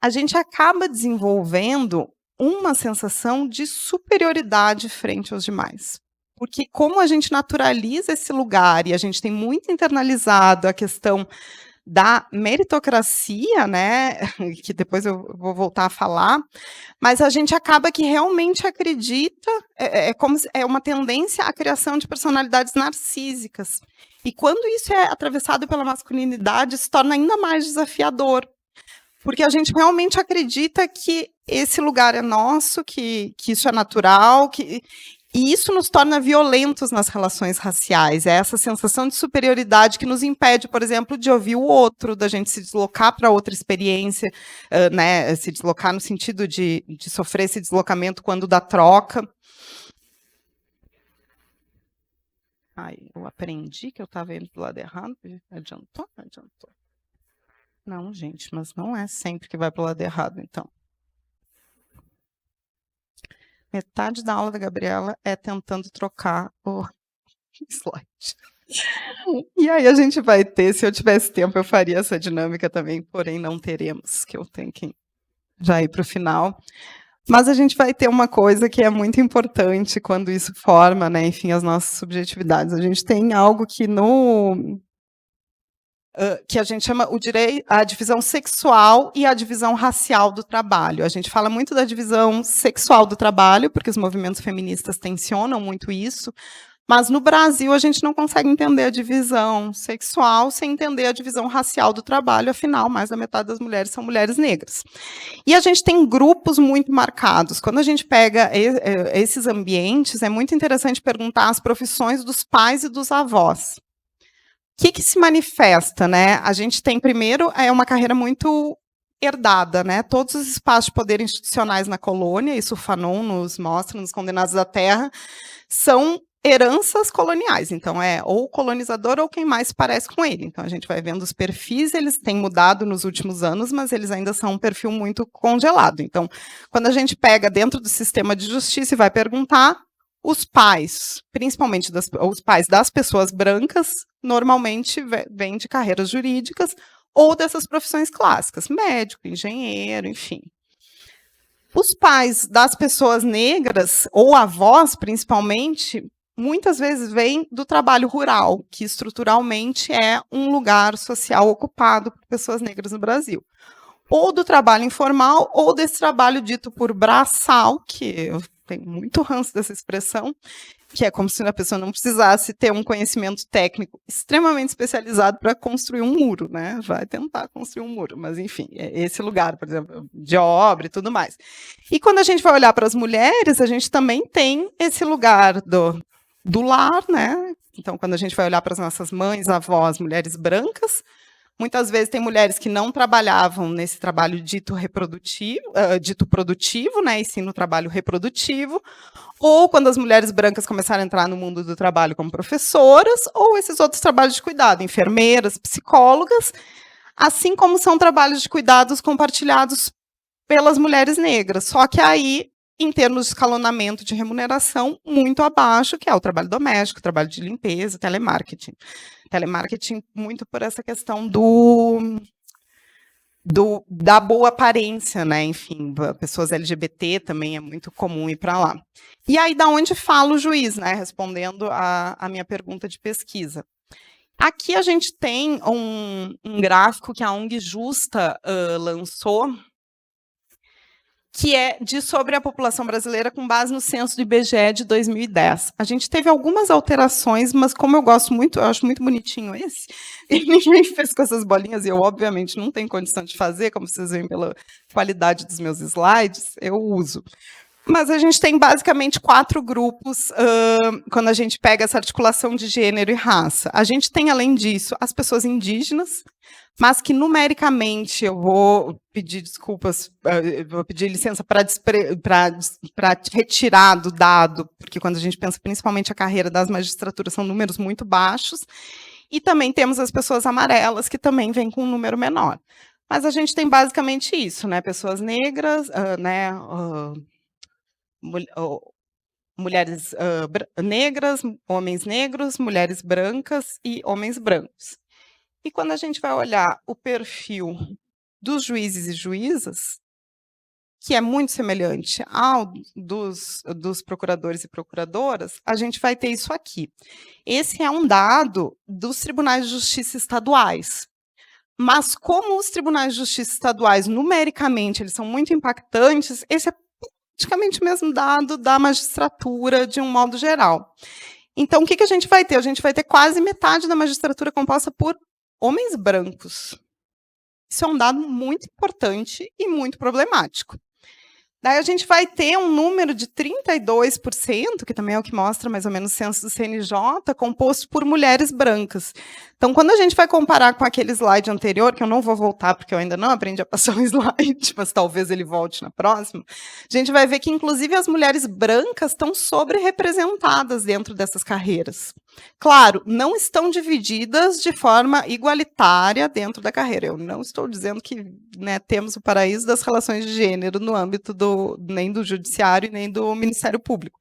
A gente acaba desenvolvendo uma sensação de superioridade frente aos demais. Porque como a gente naturaliza esse lugar e a gente tem muito internalizado a questão da meritocracia, né, que depois eu vou voltar a falar, mas a gente acaba que realmente acredita, como é uma tendência à criação de personalidades narcísicas. E quando isso é atravessado pela masculinidade, se torna ainda mais desafiador, porque a gente realmente acredita que esse lugar é nosso, que isso é natural, e isso nos torna violentos nas relações raciais. É essa sensação de superioridade que nos impede, por exemplo, de ouvir o outro, da gente se deslocar para outra experiência, né, se deslocar no sentido de sofrer esse deslocamento quando dá troca. Ai, eu aprendi que eu estava indo do lado errado, adiantou? adiantou. Não, gente, mas não é sempre que vai para o lado errado, então. Metade da aula da Gabriela é tentando trocar o slide. E aí a gente vai ter, se eu tivesse tempo, eu faria essa dinâmica também, porém não teremos, que eu tenho que já ir para o final. Mas a gente vai ter uma coisa que é muito importante quando isso forma, né, enfim, as nossas subjetividades. A gente tem algo que que a gente chama a divisão sexual e a divisão racial do trabalho. A gente fala muito da divisão sexual do trabalho, porque os movimentos feministas tensionam muito isso, mas no Brasil a gente não consegue entender a divisão sexual sem entender a divisão racial do trabalho, afinal, mais da metade das mulheres são mulheres negras. E a gente tem grupos muito marcados. Quando a gente pega esses ambientes, é muito interessante perguntar as profissões dos pais e dos avós. O que se manifesta, né? A gente tem, primeiro, uma carreira muito herdada, né? Todos os espaços de poder institucionais na colônia, isso o Fanon nos mostra, nos Condenados da Terra, são heranças coloniais. Então, é ou o colonizador ou quem mais parece com ele. Então, a gente vai vendo os perfis, eles têm mudado nos últimos anos, mas eles ainda são um perfil muito congelado. Então, quando a gente pega dentro do sistema de justiça e vai perguntar, os pais, principalmente os pais das pessoas brancas, normalmente vêm de carreiras jurídicas ou dessas profissões clássicas, médico, engenheiro, enfim. Os pais das pessoas negras, ou avós, principalmente, muitas vezes vêm do trabalho rural, que estruturalmente é um lugar social ocupado por pessoas negras no Brasil. Ou do trabalho informal, ou desse trabalho dito por braçal, que eu tenho muito ranço dessa expressão, que é como se a pessoa não precisasse ter um conhecimento técnico extremamente especializado para construir um muro, né? Vai tentar construir um muro, mas enfim, é esse lugar, por exemplo, de obra e tudo mais. E quando a gente vai olhar para as mulheres, a gente também tem esse lugar do lar, né? Então, quando a gente vai olhar para as nossas mães, avós, mulheres brancas, muitas vezes tem mulheres que não trabalhavam nesse trabalho dito reprodutivo, dito produtivo, né, e sim no trabalho reprodutivo, ou quando as mulheres brancas começaram a entrar no mundo do trabalho como professoras, ou esses outros trabalhos de cuidado, enfermeiras, psicólogas, assim como são trabalhos de cuidados compartilhados pelas mulheres negras. Só que aí, em termos de escalonamento de remuneração, muito abaixo, que é o trabalho doméstico, trabalho de limpeza, telemarketing. Telemarketing muito por essa questão da boa aparência, né? Enfim, pessoas LGBT também é muito comum ir para lá. E aí, da onde fala o juiz, né? Respondendo a minha pergunta de pesquisa. Aqui a gente tem um gráfico que a ONG Justa lançou, que é sobre a população brasileira com base no censo do IBGE de 2010. A gente teve algumas alterações, mas como eu gosto muito, eu acho muito bonitinho esse, e ninguém fez com essas bolinhas, e eu, obviamente, não tenho condição de fazer, como vocês veem pela qualidade dos meus slides, eu uso. Mas a gente tem basicamente 4 grupos quando a gente pega essa articulação de gênero e raça. A gente tem, além disso, as pessoas indígenas, mas que numericamente, eu vou pedir desculpas, vou pedir licença para retirar do dado, porque quando a gente pensa principalmente a carreira das magistraturas, são números muito baixos, e também temos as pessoas amarelas, que também vêm com um número menor. Mas a gente tem basicamente isso, né? Pessoas negras, né? Mulheres negras, homens negros, mulheres brancas e homens brancos. E quando a gente vai olhar o perfil dos juízes e juízas, que é muito semelhante ao dos procuradores e procuradoras, a gente vai ter isso aqui. Esse é um dado dos tribunais de justiça estaduais. Mas como os tribunais de justiça estaduais, numericamente, eles são muito impactantes, esse é praticamente o mesmo dado da magistratura de um modo geral. Então, o que a gente vai ter? A gente vai ter quase metade da magistratura composta por homens brancos. Isso é um dado muito importante e muito problemático. Daí a gente vai ter um número de 32%, que também é o que mostra mais ou menos o censo do CNJ, composto por mulheres brancas. Então, quando a gente vai comparar com aquele slide anterior, que eu não vou voltar porque eu ainda não aprendi a passar um slide, mas talvez ele volte na próxima, a gente vai ver que, inclusive, as mulheres brancas estão sobre-representadas dentro dessas carreiras. Claro, não estão divididas de forma igualitária dentro da carreira. Eu não estou dizendo que, né, temos o paraíso das relações de gênero no âmbito nem do judiciário nem do Ministério Público.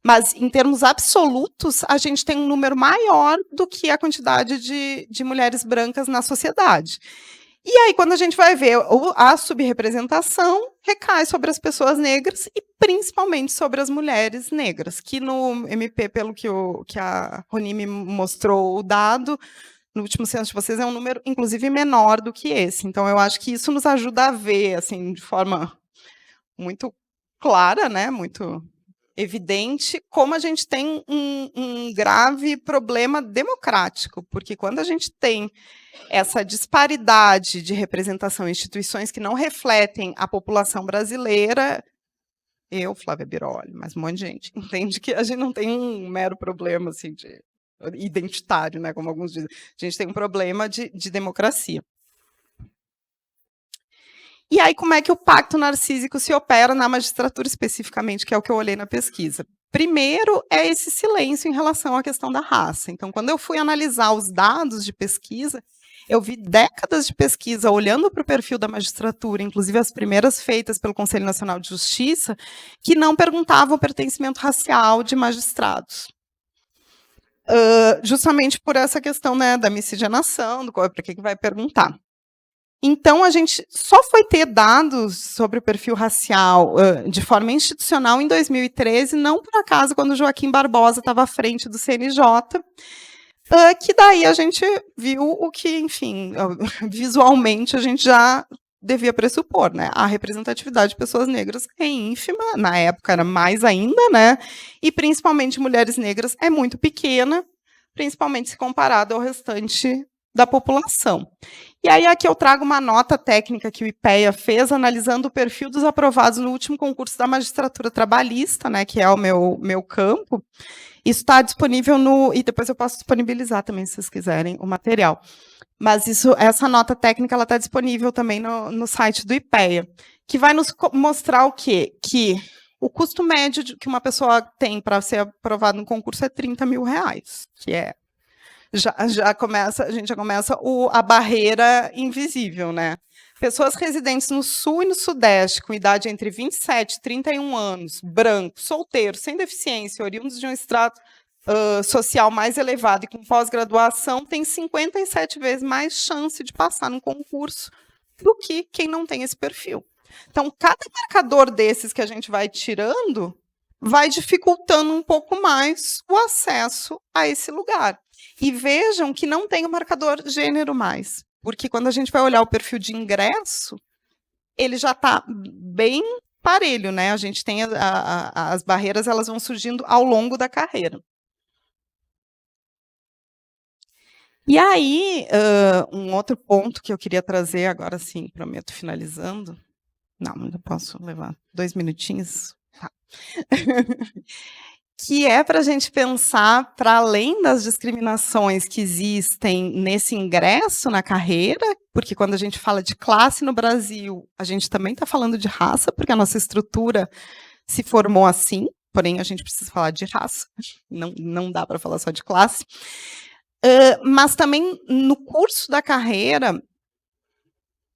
Mas, em termos absolutos, a gente tem um número maior do que a quantidade de mulheres brancas na sociedade. E aí, quando a gente vai ver a subrepresentação, recai sobre as pessoas negras e principalmente sobre as mulheres negras, que no MP, pelo que a Roni me mostrou o dado, no último censo de vocês, é um número, inclusive, menor do que esse. Então, eu acho que isso nos ajuda a ver, assim, de forma muito clara, né, muito evidente, como a gente tem um grave problema democrático, porque quando a gente tem essa disparidade de representação em instituições que não refletem a população brasileira, eu, Flávia Biroli, mas um monte de gente, entende que a gente não tem um mero problema assim, de identitário, né, como alguns dizem, a gente tem um problema de democracia. E aí, como é que o pacto narcísico se opera na magistratura especificamente, que é o que eu olhei na pesquisa? Primeiro, é esse silêncio em relação à questão da raça. Então, quando eu fui analisar os dados de pesquisa, eu vi décadas de pesquisa olhando para o perfil da magistratura, inclusive as primeiras feitas pelo Conselho Nacional de Justiça, que não perguntavam o pertencimento racial de magistrados. Justamente por essa questão, né, da miscigenação, para que vai perguntar. Então, a gente só foi ter dados sobre o perfil racial de forma institucional em 2013, não por acaso, quando Joaquim Barbosa estava à frente do CNJ, que daí a gente viu o que, enfim, visualmente a gente já devia pressupor, né? A representatividade de pessoas negras é ínfima, na época era mais ainda, né? E principalmente mulheres negras é muito pequena, principalmente se comparado ao restante da população. E aí aqui eu trago uma nota técnica que o IPEA fez, analisando o perfil dos aprovados no último concurso da magistratura trabalhista, né, que é o meu campo. Isso está disponível e depois eu posso disponibilizar também, se vocês quiserem, o material. Mas essa nota técnica está disponível também no site do IPEA, que vai nos mostrar o quê? Que o custo médio que uma pessoa tem para ser aprovada no concurso é R$30 mil, que é a gente já começa a barreira invisível, né? Pessoas residentes no Sul e no Sudeste, com idade entre 27 e 31 anos, brancos, solteiros, sem deficiência, oriundos de um extrato social mais elevado e com pós-graduação, têm 57 vezes mais chance de passar num concurso do que quem não tem esse perfil. Então, cada marcador desses que a gente vai tirando vai dificultando um pouco mais o acesso a esse lugar. E vejam que não tem o marcador gênero mais, porque quando a gente vai olhar o perfil de ingresso, ele já está bem parelho, né? A gente tem as barreiras, elas vão surgindo ao longo da carreira. E aí, um outro ponto que eu queria trazer, agora sim, prometo finalizando. Não, ainda posso levar 2 minutinhos. Tá. Que é para a gente pensar, para além das discriminações que existem nesse ingresso na carreira, porque quando a gente fala de classe no Brasil, a gente também está falando de raça, porque a nossa estrutura se formou assim, porém a gente precisa falar de raça, não dá para falar só de classe. Mas também no curso da carreira,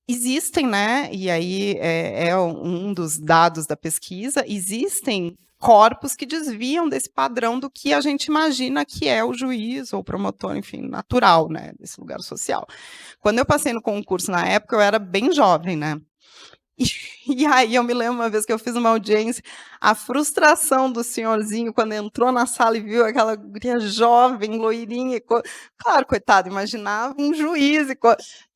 existem, né, e aí é um dos dados da pesquisa, existem corpos que desviam desse padrão do que a gente imagina que é o juiz ou o promotor, enfim, natural, né, desse lugar social. Quando eu passei no concurso na época, eu era bem jovem, né, e aí eu me lembro uma vez que eu fiz uma audiência, a frustração do senhorzinho quando entrou na sala e viu aquela guria jovem, loirinha, claro, coitado, imaginava um juiz,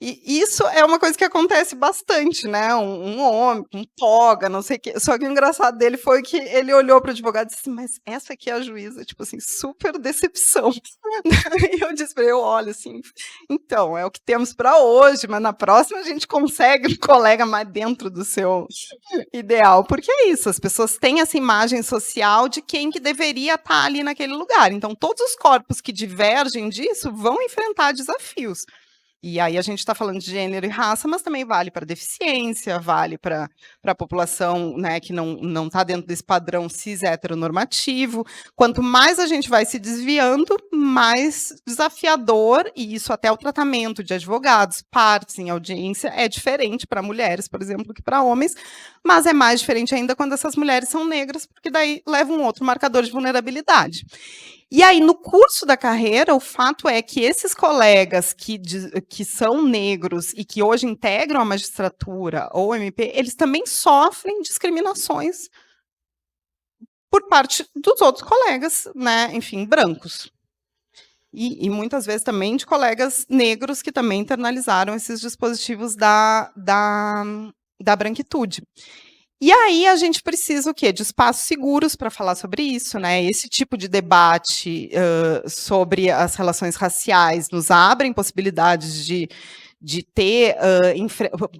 e isso é uma coisa que acontece bastante, né, um homem, um toga, não sei o quê, só que o engraçado dele foi que ele olhou para o advogado e disse, mas essa aqui é a juíza, tipo assim, super decepção. E eu disse para ele, olha, assim, então, é o que temos para hoje, mas na próxima a gente consegue um colega mais dentro do seu ideal, porque é isso, as pessoas têm essa imagem social de quem que deveria estar ali naquele lugar. Então, todos os corpos que divergem disso vão enfrentar desafios. E aí a gente está falando de gênero e raça, mas também vale para deficiência, vale para a população, né, que não está dentro desse padrão cis heteronormativo. Quanto mais a gente vai se desviando, mais desafiador, e isso até o tratamento de advogados, partes em audiência, é diferente para mulheres, por exemplo, do que para homens, mas é mais diferente ainda quando essas mulheres são negras, porque daí leva um outro marcador de vulnerabilidade. E aí, no curso da carreira, o fato é que esses colegas que são negros e que hoje integram a magistratura ou o MP, eles também sofrem discriminações por parte dos outros colegas, né, enfim, brancos. E muitas vezes também de colegas negros que também internalizaram esses dispositivos da branquitude. E aí a gente precisa o quê? De espaços seguros para falar sobre isso, né? Esse tipo de debate sobre as relações raciais nos abrem possibilidades de ter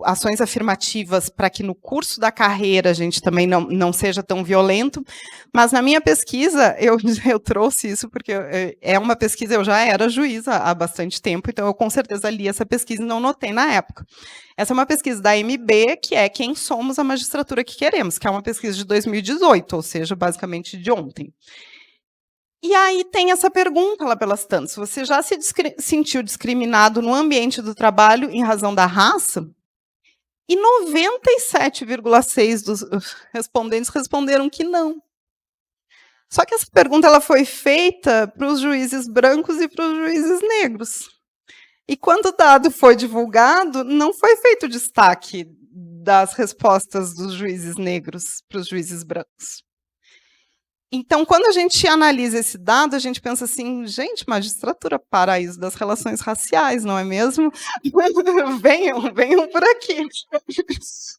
ações afirmativas para que no curso da carreira a gente também não seja tão violento, mas na minha pesquisa eu trouxe isso porque é uma pesquisa, eu já era juíza há bastante tempo, então eu com certeza li essa pesquisa e não notei na época. Essa é uma pesquisa da MB, que é Quem Somos a Magistratura que Queremos, que é uma pesquisa de 2018, ou seja, basicamente de ontem. E aí tem essa pergunta lá pelas tantas, você já se sentiu discriminado no ambiente do trabalho em razão da raça? E 97,6% dos respondentes responderam que não. Só que essa pergunta ela foi feita para os juízes brancos e para os juízes negros. E quando o dado foi divulgado, não foi feito destaque das respostas dos juízes negros para os juízes brancos. Então, quando a gente analisa esse dado, a gente pensa assim, gente, magistratura, paraíso das relações raciais, não é mesmo? venham por aqui.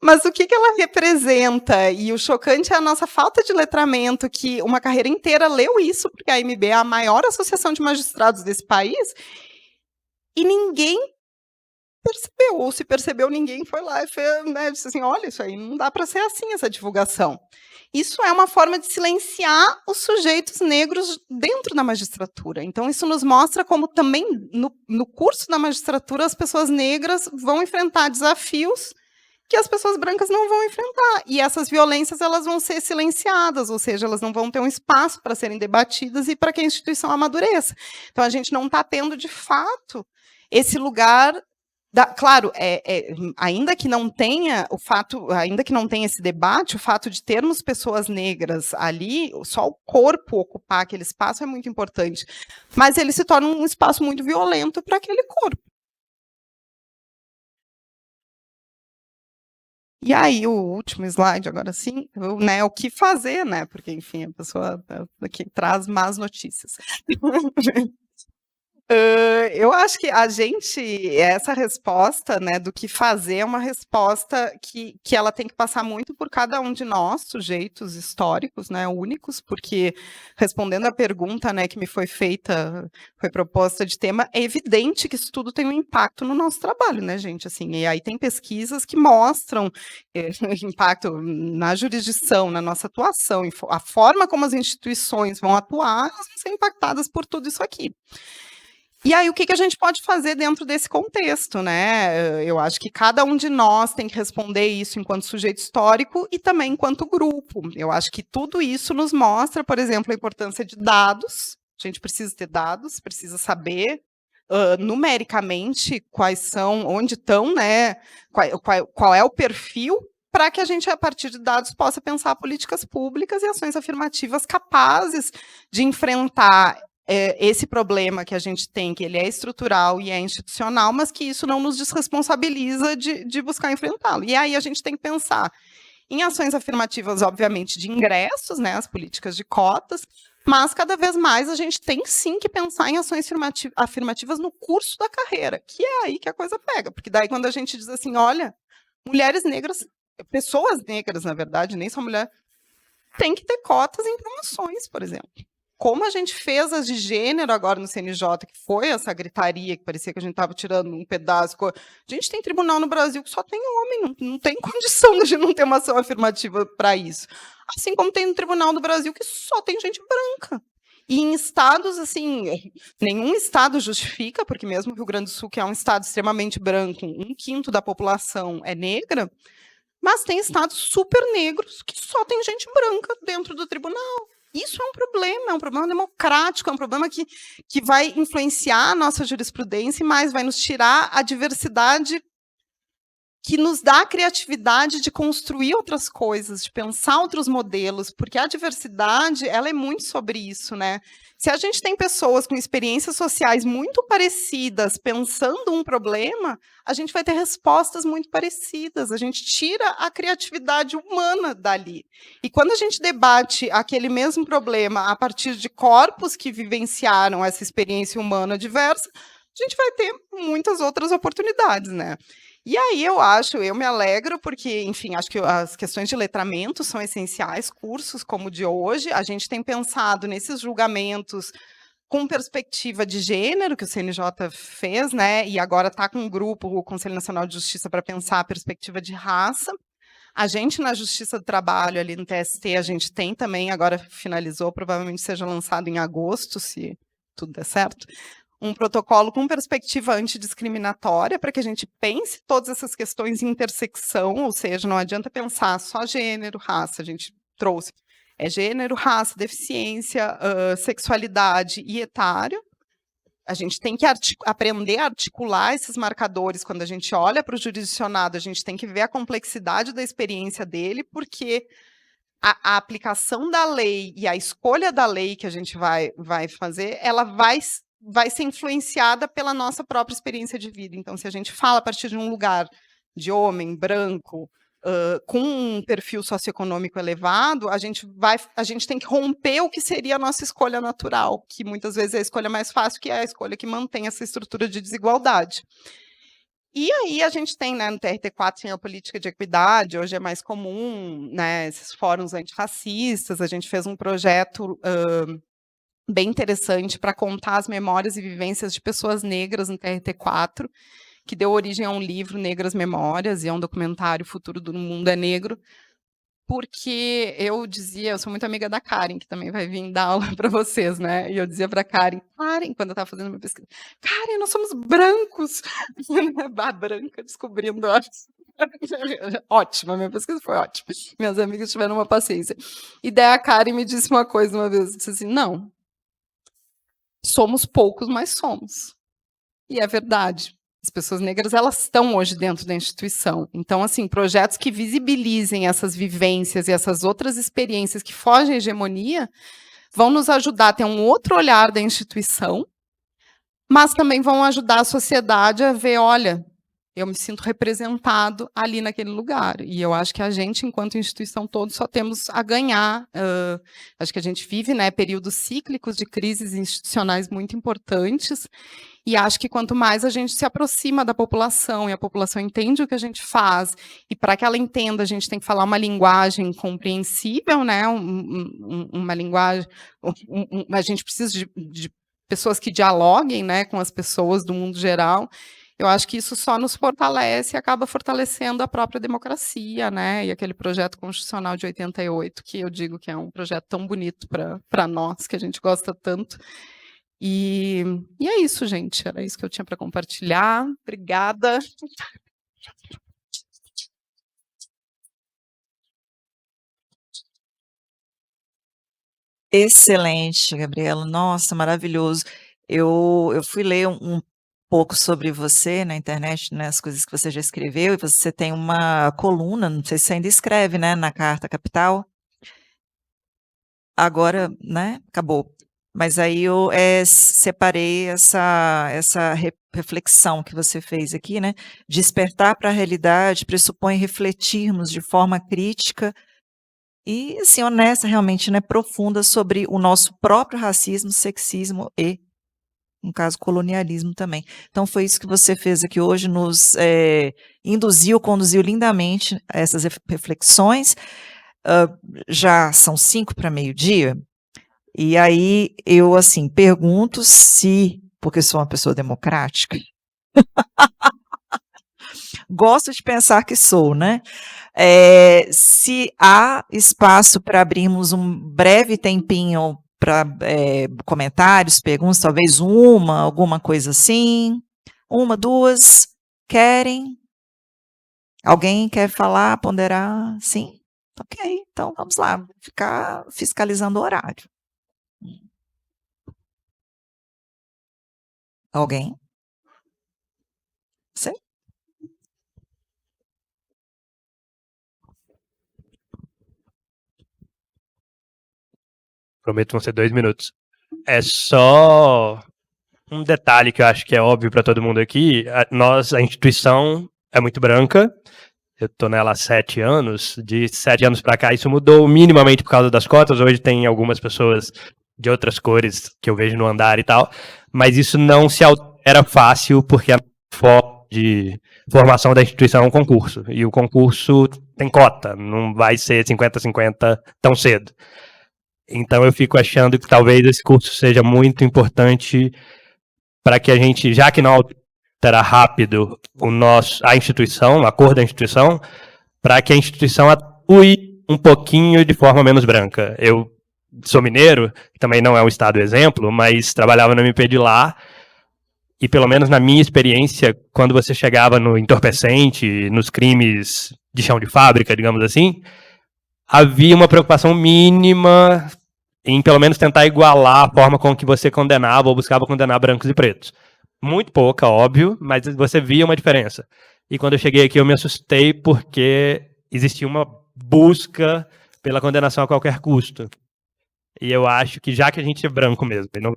Mas o que ela representa? E o chocante é a nossa falta de letramento, que uma carreira inteira leu isso, porque a AMB é a maior associação de magistrados desse país, e ninguém percebeu, ou se percebeu, ninguém foi lá e fez, né, disse assim, olha, isso aí não dá para ser assim, essa divulgação. Isso é uma forma de silenciar os sujeitos negros dentro da magistratura. Então, isso nos mostra como também, no curso da magistratura, as pessoas negras vão enfrentar desafios que as pessoas brancas não vão enfrentar. E essas violências elas vão ser silenciadas, ou seja, elas não vão ter um espaço para serem debatidas e para que a instituição amadureça. Então, a gente não está tendo, de fato, esse lugar. Claro, ainda que não tenha ainda que não tenha esse debate, o fato de termos pessoas negras ali, só o corpo ocupar aquele espaço é muito importante. Mas ele se torna um espaço muito violento para aquele corpo. E aí, o último slide, agora sim, né, o que fazer, né? Porque, enfim, a pessoa aqui traz más notícias. Eu acho que essa resposta, né, do que fazer é uma resposta que ela tem que passar muito por cada um de nós, sujeitos históricos, né, únicos, porque respondendo à pergunta, né, que me foi feita, foi proposta de tema, é evidente que isso tudo tem um impacto no nosso trabalho, né, gente, assim, e aí tem pesquisas que mostram impacto na jurisdição, na nossa atuação, a forma como as instituições vão atuar, elas vão ser impactadas por tudo isso aqui. E aí, o que a gente pode fazer dentro desse contexto, né? Eu acho que cada um de nós tem que responder isso enquanto sujeito histórico e também enquanto grupo. Eu acho que tudo isso nos mostra, por exemplo, a importância de dados. A gente precisa ter dados, precisa saber numericamente quais são, onde estão, né? Qual é o perfil, para que a gente, a partir de dados, possa pensar políticas públicas e ações afirmativas capazes de enfrentar esse problema que a gente tem, que ele é estrutural e é institucional, mas que isso não nos desresponsabiliza de buscar enfrentá-lo. E aí a gente tem que pensar em ações afirmativas, obviamente, de ingressos, né, as políticas de cotas, mas cada vez mais a gente tem sim que pensar em ações afirmativas no curso da carreira, que é aí que a coisa pega, porque daí quando a gente diz assim, olha, mulheres negras, pessoas negras, na verdade, nem só mulher, tem que ter cotas em promoções, por exemplo. como a gente fez as de gênero agora no CNJ, que foi essa gritaria, que parecia que a gente estava tirando um pedaço. A gente tem tribunal no Brasil que só tem homem, não tem condição de não ter uma ação afirmativa para isso. Assim como tem um tribunal no Brasil que só tem gente branca. E em estados, assim, nenhum estado justifica, porque mesmo o Rio Grande do Sul, que é um estado extremamente branco, 1/5 da população é negra, mas tem estados super negros que só tem gente branca dentro do tribunal. Isso é um problema democrático, é um problema que vai influenciar a nossa jurisprudência e mais vai nos tirar a diversidade que nos dá a criatividade de construir outras coisas, de pensar outros modelos, porque a diversidade, ela é muito sobre isso, né? Se a gente tem pessoas com experiências sociais muito parecidas, pensando um problema, a gente vai ter respostas muito parecidas, a gente tira a criatividade humana dali. E quando a gente debate aquele mesmo problema a partir de corpos que vivenciaram essa experiência humana diversa, a gente vai ter muitas outras oportunidades, né? E aí eu me alegro porque, enfim, acho que as questões de letramento são essenciais, cursos como o de hoje, a gente tem pensado nesses julgamentos com perspectiva de gênero, que o CNJ fez, né, e agora está com um grupo, o Conselho Nacional de Justiça, para pensar a perspectiva de raça. A gente, na Justiça do Trabalho, ali no TST, a gente tem também, agora finalizou, provavelmente seja lançado em agosto, se tudo der certo, um protocolo com perspectiva antidiscriminatória, para que a gente pense todas essas questões em intersecção, ou seja, não adianta pensar só gênero, raça, a gente trouxe gênero, raça, deficiência, sexualidade e etário. A gente tem que aprender a articular esses marcadores. Quando a gente olha para o jurisdicionado, a gente tem que ver a complexidade da experiência dele, porque a aplicação da lei e a escolha da lei que a gente vai fazer, ela vai ser influenciada pela nossa própria experiência de vida. Então, se a gente fala a partir de um lugar de homem, branco, com um perfil socioeconômico elevado, a gente tem que romper o que seria a nossa escolha natural, que muitas vezes é a escolha mais fácil, que é a escolha que mantém essa estrutura de desigualdade. E aí a gente tem, né, no TRT4 tem a política de equidade, hoje é mais comum, né, esses fóruns antirracistas, a gente fez um projeto bem interessante para contar as memórias e vivências de pessoas negras no TRT4, que deu origem a um livro, Negras Memórias, e é um documentário, O Futuro do Mundo é Negro, porque eu sou muito amiga da Karen, que também vai vir dar aula para vocês, né? E eu dizia para Karen, quando eu estava fazendo minha pesquisa, Karen, nós somos brancos. A branca descobrindo, ótima, minha pesquisa foi ótima. Minhas amigas tiveram uma paciência. E daí a Karen me disse uma coisa uma vez, disse assim, não, somos poucos, mas somos. E é verdade. As pessoas negras, elas estão hoje dentro da instituição. Então, assim, projetos que visibilizem essas vivências e essas outras experiências que fogem à hegemonia vão nos ajudar a ter um outro olhar da instituição, mas também vão ajudar a sociedade a ver, olha, eu me sinto representado ali naquele lugar. E eu acho que a gente, enquanto instituição toda, só temos a ganhar. Acho que a gente vive, né, períodos cíclicos de crises institucionais muito importantes, e acho que quanto mais a gente se aproxima da população, e a população entende o que a gente faz, e para que ela entenda, a gente tem que falar uma linguagem compreensível, né, uma linguagem... a gente precisa de pessoas que dialoguem, né, com as pessoas do mundo geral. Eu acho que isso só nos fortalece e acaba fortalecendo a própria democracia, né? E aquele projeto constitucional de 88, que eu digo que é um projeto tão bonito para nós, que a gente gosta tanto. E é isso, gente. Era isso que eu tinha para compartilhar. Obrigada. Excelente, Gabriela. Nossa, maravilhoso. Eu fui ler um pouco sobre você na internet, né, as coisas que você já escreveu, e você tem uma coluna, não sei se você ainda escreve, né, na Carta Capital. Agora, né, acabou. Mas aí eu separei essa reflexão que você fez aqui, né? Despertar para a realidade pressupõe refletirmos de forma crítica e, assim, honesta, realmente, né, profunda sobre o nosso próprio racismo, sexismo e, no caso, colonialismo também. Então, foi isso que você fez aqui hoje, nos conduziu lindamente a essas reflexões. Já são 5 para meio-dia, E aí eu, assim, pergunto se, porque sou uma pessoa democrática, gosto de pensar que sou, né? Se há espaço para abrirmos um breve tempinho para comentários, perguntas, talvez alguma coisa assim. Uma, duas, querem? Alguém quer falar, ponderar? Sim? Ok, então vamos lá, ficar fiscalizando o horário. Alguém? Sim? Prometo, vão ser 2 minutos. É só um detalhe que eu acho que é óbvio para todo mundo aqui. A instituição é muito branca. Eu estou nela há 7 anos. De 7 anos para cá, isso mudou minimamente por causa das cotas. Hoje tem algumas pessoas de outras cores que eu vejo no andar e tal. Mas isso não se altera fácil, porque a forma de formação da instituição é um concurso. E o concurso tem cota. Não vai ser 50-50 tão cedo. Então eu fico achando que talvez esse curso seja muito importante para que a gente, já que não altera rápido a instituição, a cor da instituição, para que a instituição atue um pouquinho de forma menos branca. Eu sou mineiro, que também não é um estado exemplo, mas trabalhava no MP de lá, e pelo menos na minha experiência, quando você chegava no entorpecente, nos crimes de chão de fábrica, digamos assim, havia uma preocupação mínima em pelo menos tentar igualar a forma com que você condenava ou buscava condenar brancos e pretos. Muito pouca, óbvio, mas você via uma diferença. E quando eu cheguei aqui eu me assustei porque existia uma busca pela condenação a qualquer custo. E eu acho que já que a gente é branco mesmo, e não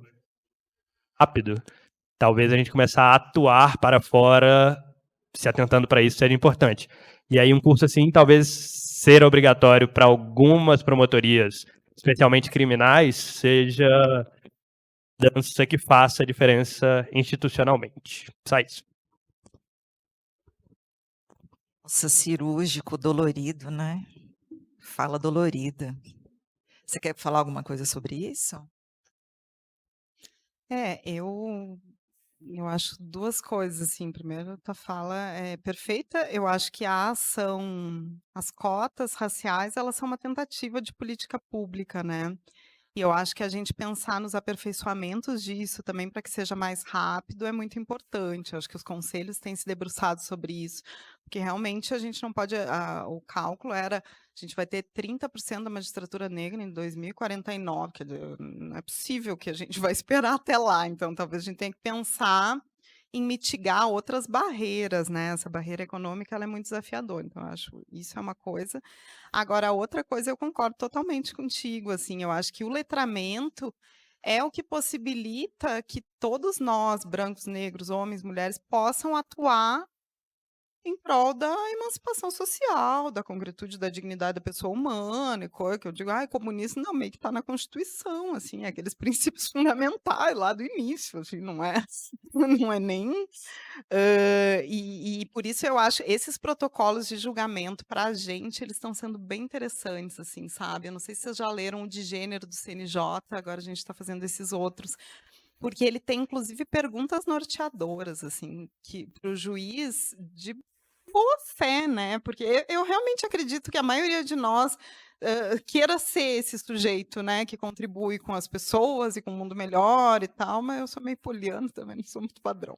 rápido, talvez a gente começar a atuar para fora, se atentando para isso, seja importante. E aí um curso assim, talvez ser obrigatório para algumas promotorias, especialmente criminais, seja dança que faça a diferença institucionalmente. Só isso. Nossa, cirúrgico, dolorido, né? Fala dolorida. Você quer falar alguma coisa sobre isso? Eu acho duas coisas, assim. Primeiro, a tua fala é perfeita. Eu acho que as cotas raciais, elas são uma tentativa de política pública, né? E eu acho que a gente pensar nos aperfeiçoamentos disso também para que seja mais rápido é muito importante. Eu acho que os conselhos têm se debruçado sobre isso, porque realmente a gente não pode. O cálculo era: a gente vai ter 30% da magistratura negra em 2049. Quer dizer, não é possível que a gente vai esperar até lá. Então, talvez a gente tenha que pensar em mitigar outras barreiras, né? Essa barreira econômica ela é muito desafiadora. Então, eu acho isso é uma coisa. Agora, a outra coisa, eu concordo totalmente contigo, assim, eu acho que o letramento é o que possibilita que todos nós, brancos, negros, homens, mulheres, possam atuar em prol da emancipação social, da concretude da dignidade da pessoa humana, e coisa que eu digo, ai, comunismo não, meio que está na Constituição, assim, aqueles princípios fundamentais lá do início, assim, não é, não é nem e por isso eu acho esses protocolos de julgamento para a gente, eles estão sendo bem interessantes, assim, sabe? Eu não sei se vocês já leram o de gênero do CNJ, agora a gente está fazendo esses outros, porque ele tem, inclusive, perguntas norteadoras, assim, que para o juiz de boa fé, né? Porque eu realmente acredito que a maioria de nós queira ser esse sujeito, né, que contribui com as pessoas e com o mundo melhor e tal, mas eu sou meio poliana também, não sou muito padrão.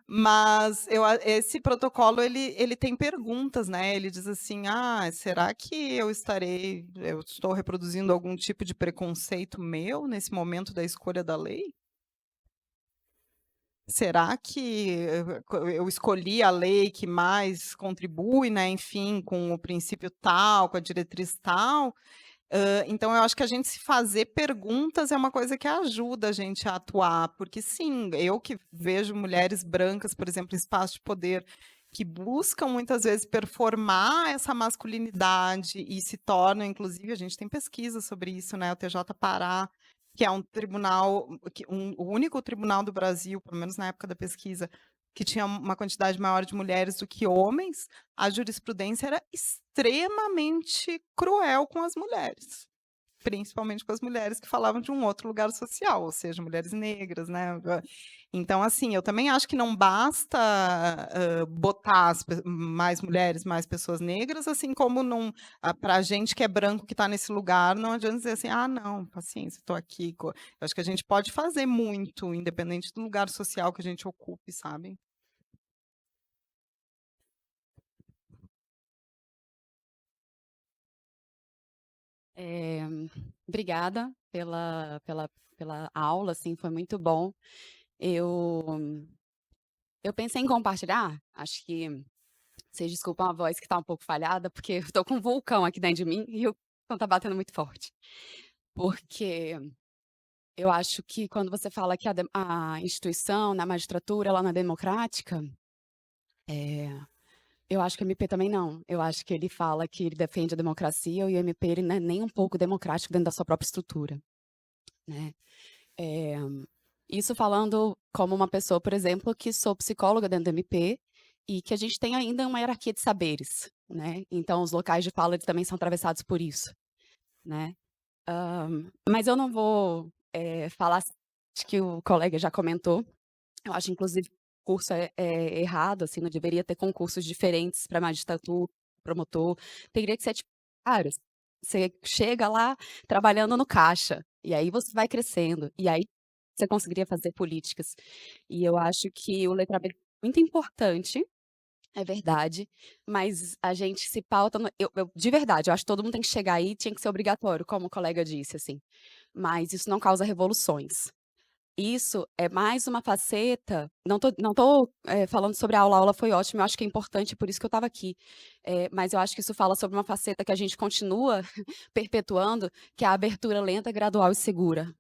Mas esse protocolo ele tem perguntas, né? Ele diz assim: será que eu estou reproduzindo algum tipo de preconceito meu nesse momento da escolha da lei? Será que eu escolhi a lei que mais contribui, né, enfim, com o princípio tal, com a diretriz tal? Então eu acho que a gente se fazer perguntas é uma coisa que ajuda a gente a atuar, porque sim, eu que vejo mulheres brancas, por exemplo, em espaço de poder, que buscam muitas vezes performar essa masculinidade e se tornam, inclusive, a gente tem pesquisa sobre isso, né? O TJ Pará, que é um tribunal, o único tribunal do Brasil, pelo menos na época da pesquisa, que tinha uma quantidade maior de mulheres do que homens, a jurisprudência era extremamente cruel com as mulheres. principalmente com as mulheres que falavam de um outro lugar social, ou seja, mulheres negras, né? Então, assim, eu também acho que não basta botar mais mulheres, mais pessoas negras, assim como para a gente que é branco que está nesse lugar, não adianta dizer assim, não, paciência, estou aqui. Eu acho que a gente pode fazer muito, independente do lugar social que a gente ocupe, sabe? Obrigada pela aula, assim, foi muito bom. Eu pensei em compartilhar, acho que vocês desculpam a voz que está um pouco falhada, porque eu estou com um vulcão aqui dentro de mim e o vulcão está batendo muito forte. Porque eu acho que quando você fala que a instituição, na magistratura, ela não é democrática, eu acho que o MP também não. Eu acho que ele fala que ele defende a democracia e o MP ele não é nem um pouco democrático dentro da sua própria estrutura, né? Isso falando como uma pessoa, por exemplo, que sou psicóloga dentro do MP e que a gente tem ainda uma hierarquia de saberes, né? Então, os locais de fala eles também são atravessados por isso, né? Mas eu não vou falar, acho que o colega já comentou. Eu acho, inclusive, o curso é errado, assim, não deveria ter concursos diferentes para magistratura, promotor. Teria que ser, tipo, cara, você chega lá trabalhando no caixa, e aí você vai crescendo, e aí você conseguiria fazer políticas. E eu acho que o letramento é muito importante, é verdade, mas a gente se pauta... de verdade, eu acho que todo mundo tem que chegar aí, tinha que ser obrigatório, como o colega disse, assim. Mas isso não causa revoluções. Isso é mais uma faceta, não tô falando sobre a aula foi ótima, eu acho que é importante, por isso que eu estava aqui. Mas eu acho que isso fala sobre uma faceta que a gente continua perpetuando, que é a abertura lenta, gradual e segura,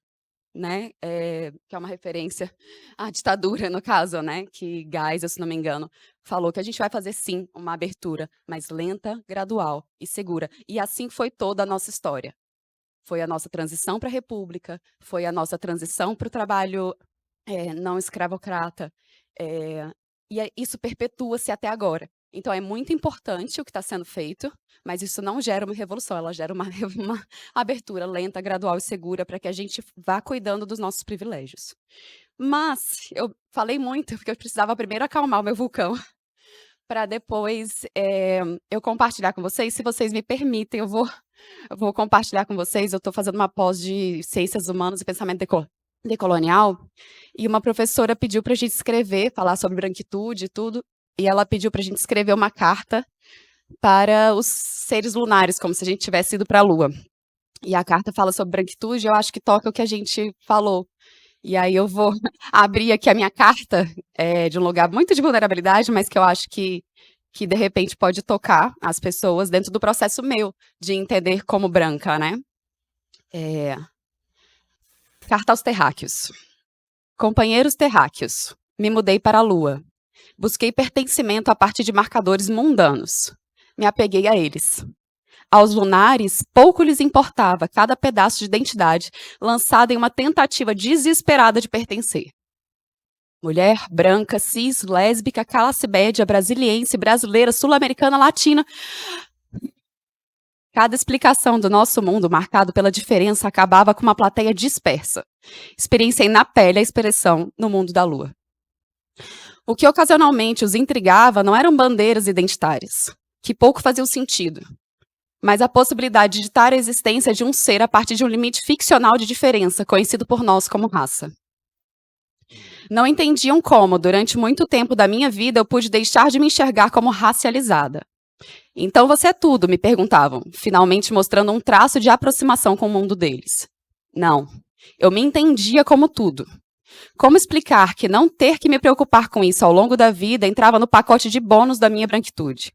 né? Que é uma referência à ditadura, no caso, né? Que Geisel, se não me engano, falou que a gente vai fazer, sim, uma abertura, mas lenta, gradual e segura. E assim foi toda a nossa história. Foi a nossa transição para a República, foi a nossa transição para o trabalho não escravocrata, e isso perpetua-se até agora. Então, é muito importante o que está sendo feito, mas isso não gera uma revolução, ela gera uma abertura lenta, gradual e segura para que a gente vá cuidando dos nossos privilégios. Mas, eu falei muito, porque eu precisava primeiro acalmar o meu vulcão, para depois eu compartilhar com vocês. Se vocês me permitem, eu vou compartilhar com vocês. Eu estou fazendo uma pós de Ciências Humanas e Pensamento Decolonial, e uma professora pediu para a gente escrever, falar sobre branquitude e tudo, e ela pediu para a gente escrever uma carta para os seres lunares, como se a gente tivesse ido para a Lua. E a carta fala sobre branquitude, eu acho que toca o que a gente falou. E aí eu vou abrir aqui a minha carta de um lugar muito de vulnerabilidade, mas que eu acho que de repente pode tocar as pessoas dentro do processo meu de entender como branca, né? Carta aos terráqueos. Companheiros terráqueos, me mudei para a Lua. Busquei pertencimento a partir de marcadores mundanos. Me apeguei a eles. Aos lunares, pouco lhes importava cada pedaço de identidade lançado em uma tentativa desesperada de pertencer. Mulher, branca, cis, lésbica, classe média, brasiliense, brasileira, sul-americana, latina. Cada explicação do nosso mundo, marcado pela diferença, acabava com uma plateia dispersa. Experienciei na pele a expressão no mundo da Lua. O que ocasionalmente os intrigava não eram bandeiras identitárias, que pouco faziam sentido, mas a possibilidade de ditar a existência de um ser a partir de um limite ficcional de diferença, conhecido por nós como raça. Não entendiam como, durante muito tempo da minha vida, eu pude deixar de me enxergar como racializada. Então você é tudo, me perguntavam, finalmente mostrando um traço de aproximação com o mundo deles. Não, eu me entendia como tudo. Como explicar que não ter que me preocupar com isso ao longo da vida entrava no pacote de bônus da minha branquitude?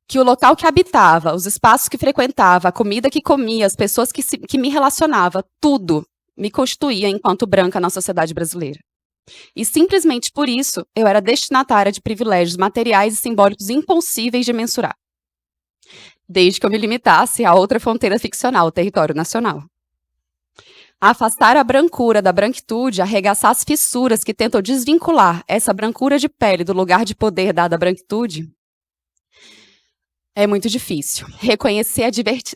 Que o local que habitava, os espaços que frequentava, a comida que comia, as pessoas que me relacionava, tudo me constituía enquanto branca na sociedade brasileira. E simplesmente por isso, eu era destinatária de privilégios materiais e simbólicos impossíveis de mensurar. Desde que eu me limitasse a outra fronteira ficcional, o território nacional. Afastar a brancura da branquitude, arregaçar as fissuras que tentam desvincular essa brancura de pele do lugar de poder dado à branquitude, É muito difícil. Reconhecer a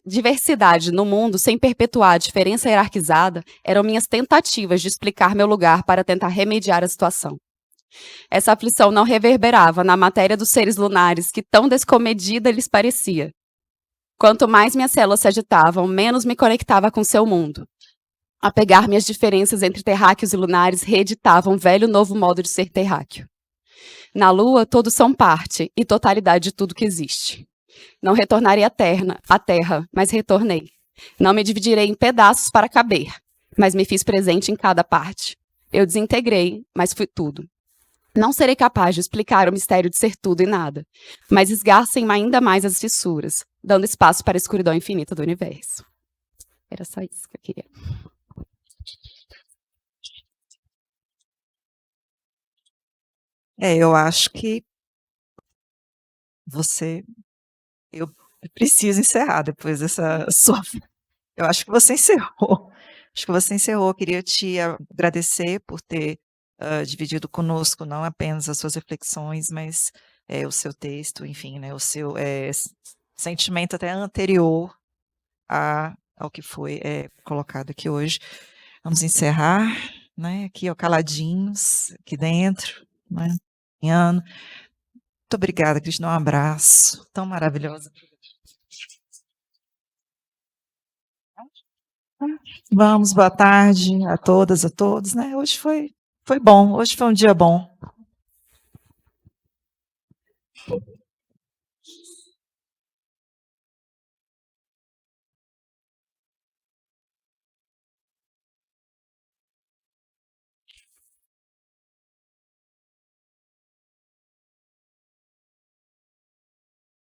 diversidade no mundo sem perpetuar a diferença hierarquizada eram minhas tentativas de explicar meu lugar para tentar remediar a situação. Essa aflição não reverberava na matéria dos seres lunares que tão descomedida lhes parecia. Quanto mais minhas células se agitavam, menos me conectava com seu mundo. Apegar-me às diferenças entre terráqueos e lunares reeditava um velho novo modo de ser terráqueo. Na Lua, todos são parte e totalidade de tudo que existe. Não retornarei à Terra, mas retornei. Não me dividirei em pedaços para caber, mas me fiz presente em cada parte. Eu desintegrei, mas fui tudo. Não serei capaz de explicar o mistério de ser tudo e nada, mas esgarcem ainda mais as fissuras, dando espaço para a escuridão infinita do universo. Era só isso que eu queria. Eu acho que eu preciso encerrar depois dessa sua. Eu acho que você encerrou. Acho que você encerrou. Eu queria te agradecer por ter dividido conosco não apenas as suas reflexões, mas o seu texto, enfim, né, o seu sentimento até anterior ao que foi colocado aqui hoje. Vamos encerrar, né, aqui, ó, caladinhos, aqui dentro, né, ano. Muito obrigada, Cristina, um abraço tão maravilhoso. Vamos, boa tarde a todas, a todos, né? Hoje foi bom, hoje foi um dia bom.